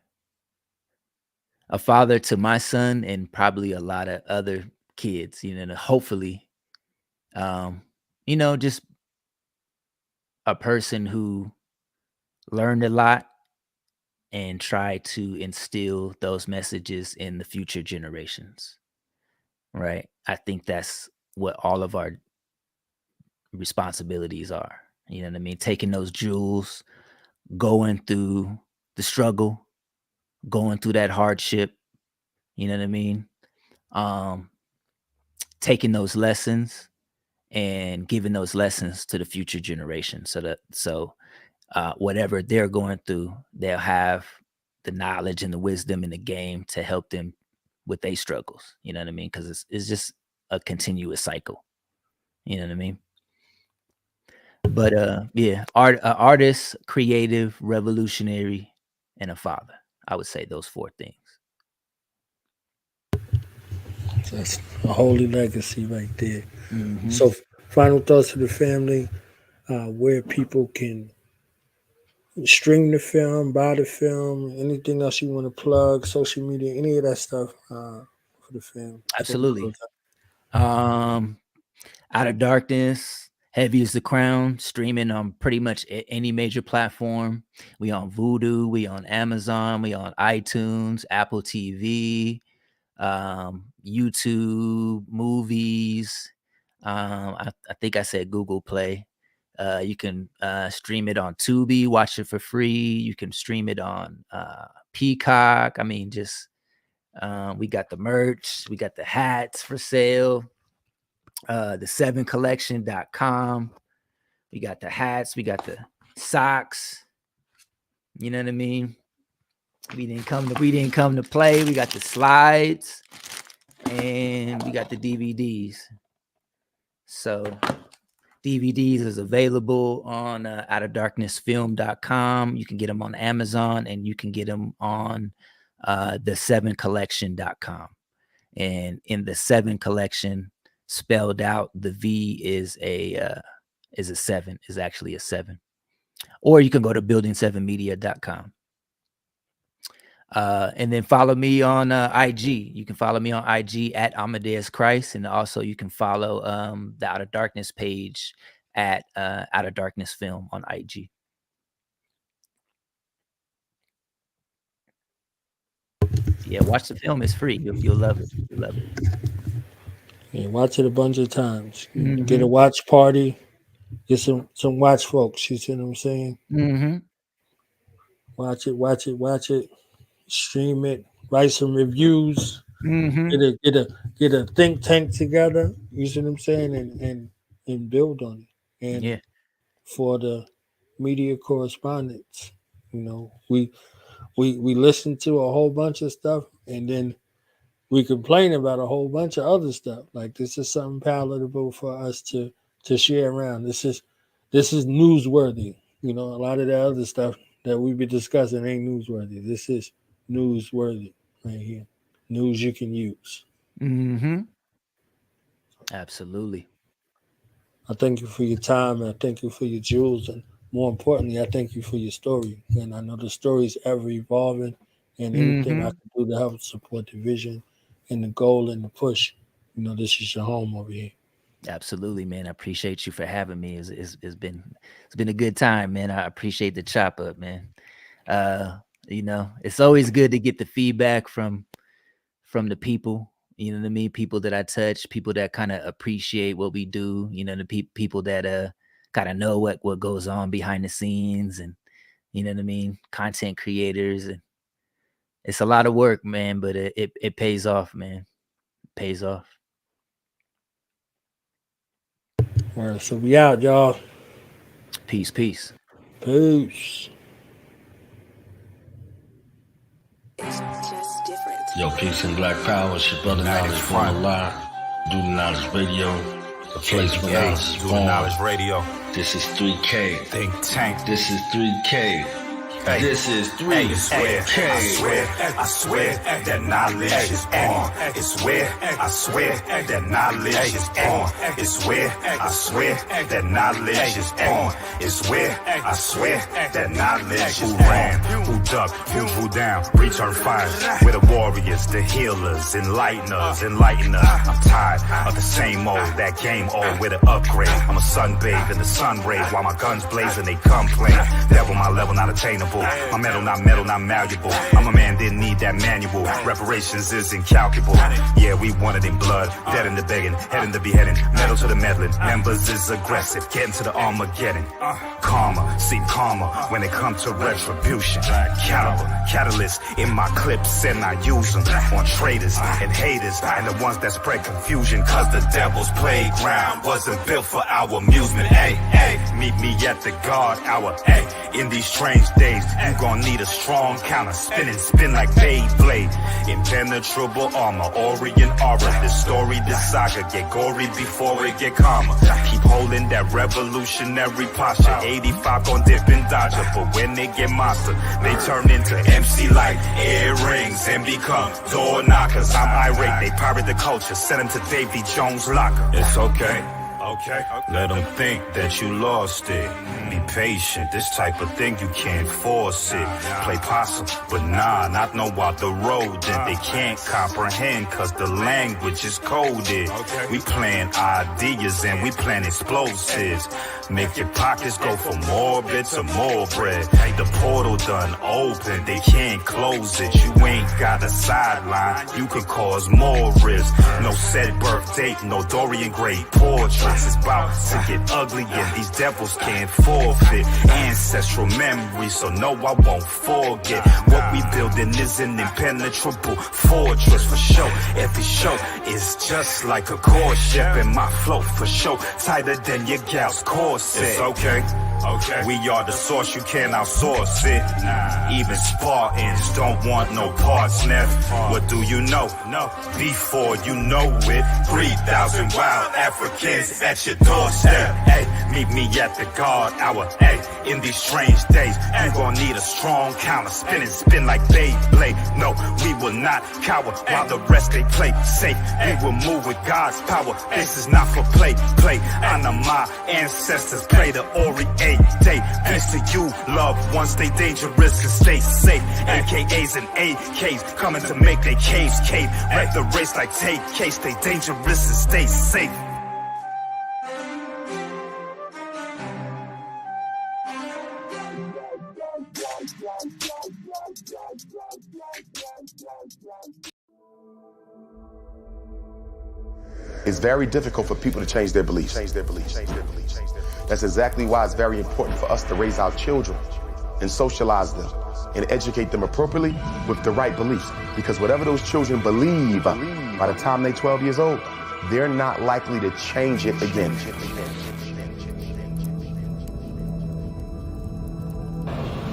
A father to my son and probably a lot of other kids, you know, hopefully, you know, just a person who learned a lot and tried to instill those messages in the future generations. Right. I think that's what all of our responsibilities are. You know what I mean? Taking those jewels, going through the struggle, going through that hardship, you know what I mean? Taking those lessons and giving those lessons to the future generation so whatever they're going through, they'll have the knowledge and the wisdom and the game to help them with their struggles. You know what I mean? Because it's just a continuous cycle. You know what I mean? But yeah, artist, creative, revolutionary, and a father. I would say those four things. That's a holy legacy right there. So final thoughts to the family. where people can stream the film, buy the film, anything else you want to plug, social media, any of that stuff for the film. Absolutely. Out of Darkness, Heavy is the Crown, streaming on pretty much any major platform. We on Vudu, we on Amazon, we on iTunes, Apple TV, YouTube, movies. I think I said Google Play. You can stream it on Tubi, watch it for free. You can stream it on Peacock. I mean, just we got the merch, we got the hats for sale. The 7collection.com. We got the hats, we got the socks. You know what I mean? We didn't come to play. We got the slides and we got the DVDs. So DVDs is available on outofdarknessfilm.com. You can get them on Amazon and you can get them on the 7collection.com. And in the 7 collection, spelled out, the V is a 7, is actually a 7. Or you can go to building7media.com. And then follow me on IG. You can follow me on IG at Amadeuz Christ. And also you can follow the Out of Darkness page at Out of Darkness Film on IG. Yeah, watch the film. It's free. You'll love it. You'll love it. Yeah, watch it a bunch of times. Mm-hmm. Get a watch party. Get some watch folks. You see what I'm saying? Mm-hmm. Watch it. Stream it. Write some reviews. Mm-hmm. Get a think tank together. You see what I'm saying? And build on it. And for the media correspondents, you know, we listen to a whole bunch of stuff, and then we complain about a whole bunch of other stuff. Like, this is something palatable for us to share around. This is newsworthy. You know, a lot of the other stuff that we be discussing ain't newsworthy. This is newsworthy right here. News you can use. Mm-hmm. Absolutely. I thank you for your time, and I thank you for your jewels, and more importantly, I thank you for your story. And I know the story is ever evolving, and anything I can do to help support the vision and the goal and the push, you know, this is your home over here. Absolutely, man. I appreciate you for having me. It's been a good time, man. I appreciate the chop up, man. You know, it's always good to get the feedback from the people. You know what I mean? People that I touch, people that kind of appreciate what we do. You know, the people that kind of know what goes on behind the scenes, and you know what I mean? Content creators, and it's a lot of work, man, but it pays off, man. It pays off. All right, so we out, y'all. Peace. Peace. Yo, peace and black power. It's your brother Knowledge from the line. Do the Knowledge Radio. The place where knowledge is born. Knowledge Radio. This is 3K. Think Tank. This is 3K. Hey. This is 3K. I swear that knowledge is on. It's where I swear that knowledge is on. It's where I swear that knowledge is on. It's where I swear that knowledge is on. Who ran, who ducked, who drew down, return fire. We're the warriors, the healers, enlighteners, enlighten us. I'm tired of the same old, that game old with an upgrade. I'm a sunbathe in the sun rays while my guns blazing, they complain. Devil, my level not attainable. My metal, not malleable. I'm a man, didn't need that manual. Reparations is incalculable. Yeah, we want it in blood. Dead in the begging, head in the beheading. Metal to the meddling. Members is aggressive. Getting to the Armageddon. Karma, see karma when it comes to retribution. Catalyst in my clips and I use them on traitors and haters and the ones that spread confusion. Cause the devil's playground wasn't built for our amusement. Hey, meet me at the guard hour. Hey, in these strange days. You gon' need a strong counter, spin like Beyblade. Impenetrable armor, Orient aura. This story, this saga get gory before it get calmer. Keep holding that revolutionary posture. 85 gon' dip and dodge her, but when they get monster, they turn into MC like earrings and become door knockers. I'm irate, they pirate the culture, send them to Davy Jones' locker. It's okay. Okay. Let them think that you lost it. Be patient, this type of thing you can't force it. Play possum, but nah, not know out the road. Then they can't comprehend cause the language is coded. We plant ideas and we plant explosives. Make your pockets go from more bits to more bread. The portal done open, they can't close it. You ain't got a sideline, you could cause more risk. No set birth date, no Dorian Gray portraits. It's about to get ugly and these devils can't forfeit. Ancestral memories, so no, I won't forget. What we building is an impenetrable fortress for sure. Every show is just like a core ship, and my flow for sure tighter than your gal's corset. It's okay. Okay. We are the source, you can't outsource it. Even Spartans don't want no parts, Neff. What do you know? Before you know it, 3,000 wild Africans at your doorstep. Hey, meet me at the guard hour. Hey, in these strange days, you gon' need a strong counter. Spin like Beyblade. No, we will not cower while the rest they play safe. We will move with God's power. This is not for play. Honor my ancestors, play the Ori day. Peace to you, loved ones, stay dangerous and stay safe. AKAs and AKs coming to make their caves cave. Wreck the race like take case, stay dangerous and stay safe. It's very difficult for people to change their beliefs. That's exactly why it's very important for us to raise our children and socialize them and educate them appropriately with the right beliefs. Because whatever those children believe, by the time they're 12 years old, they're not likely to change it again.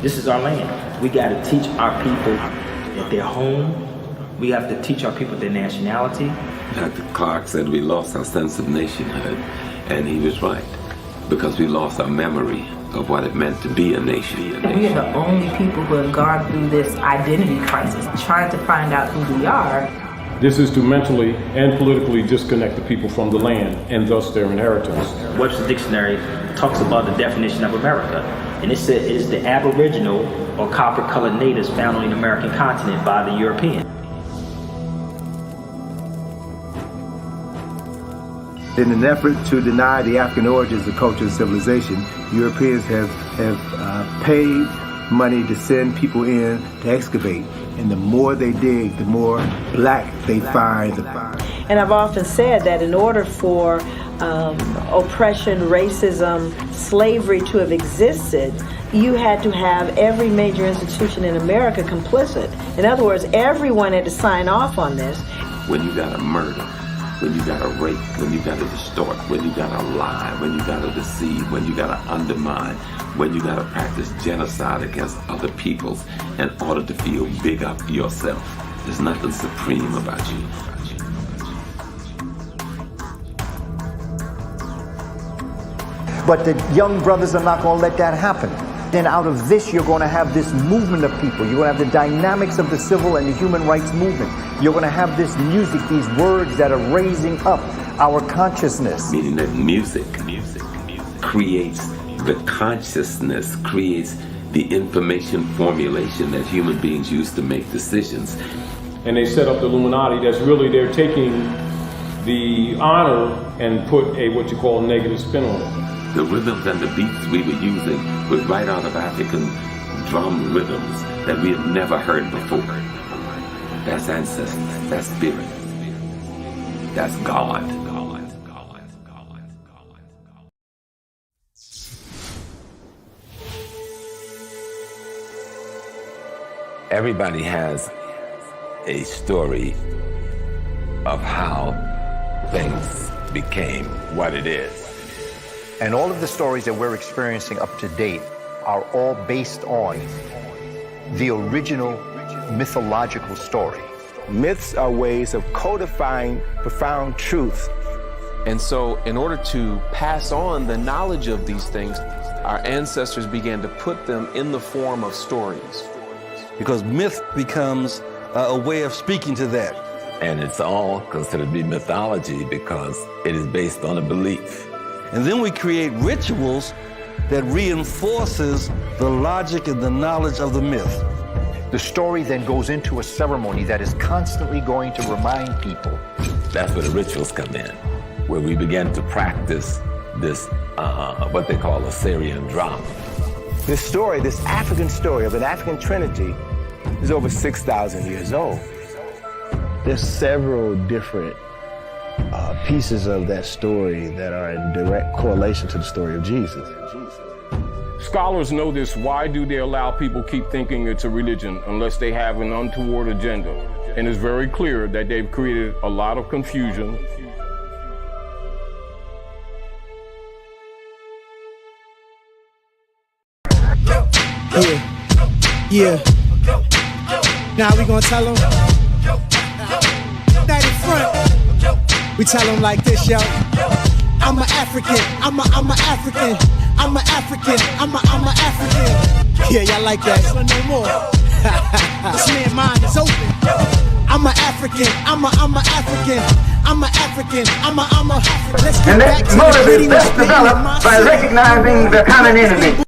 This is our land. We got to teach our people that they're home. We have to teach our people their nationality. Dr. Clark said we lost our sense of nationhood, and he was right, because we lost our memory of what it meant to be a nation. We are the only people who have gone through this identity crisis, trying to find out who we are. This is to mentally and politically disconnect the people from the land and thus their inheritance. Webster's Dictionary talks about the definition of America, and it says it is the aboriginal or copper-colored natives found on the American continent by the Europeans. In an effort to deny the African origins of culture and civilization, Europeans have paid money to send people in to excavate. And the more they dig, the more black they find. And I've often said that in order for oppression, racism, slavery to have existed, you had to have every major institution in America complicit. In other words, everyone had to sign off on this. When you got a murder, when you got to rape, when you got to distort, when you got to lie, when you got to deceive, when you got to undermine, when you got to practice genocide against other peoples in order to feel big up yourself. There's nothing supreme about you. But the young brothers are not going to let that happen. Then out of this, you're going to have this movement of people. You're going to have the dynamics of the civil and the human rights movement. You're going to have this music, these words that are raising up our consciousness. Meaning that music creates the consciousness, creates the information formulation that human beings use to make decisions. And they set up the Illuminati. That's really, they're taking the honor and put a what you call negative spin on it. The rhythms and the beats we were using were right out of African drum rhythms that we had never heard before. That's ancestors, that's spirit, that's God. Everybody has a story of how things became what it is. And all of the stories that we're experiencing up to date are all based on the original mythological story. Myths are ways of codifying profound truth. And so in order to pass on the knowledge of these things, our ancestors began to put them in the form of stories. Because myth becomes a way of speaking to that. And it's all considered to be mythology because it is based on a belief. And then we create rituals that reinforces the logic and the knowledge of the myth. The story then goes into a ceremony that is constantly going to remind people. That's where the rituals come in, where we begin to practice this, what they call a Syrian drama. This story, this African story of an African trinity, is over 6,000 years old. There's several different pieces of that story that are in direct correlation to the story of Jesus. Scholars know this. Why do they allow people keep thinking it's a religion unless they have an untoward agenda? And it's very clear that they've created a lot of confusion. Yeah. Now we gonna tell them that in front. We tell them like this, yo. I'm an African. I'm a African. I'm an African. I'm a African. Yeah, y'all like that? So no more. This man's mind is open. I'm an African. I'm a African. I'm an African. I'm a. Let's get back to the gritty. Best developed by recognizing the common enemy.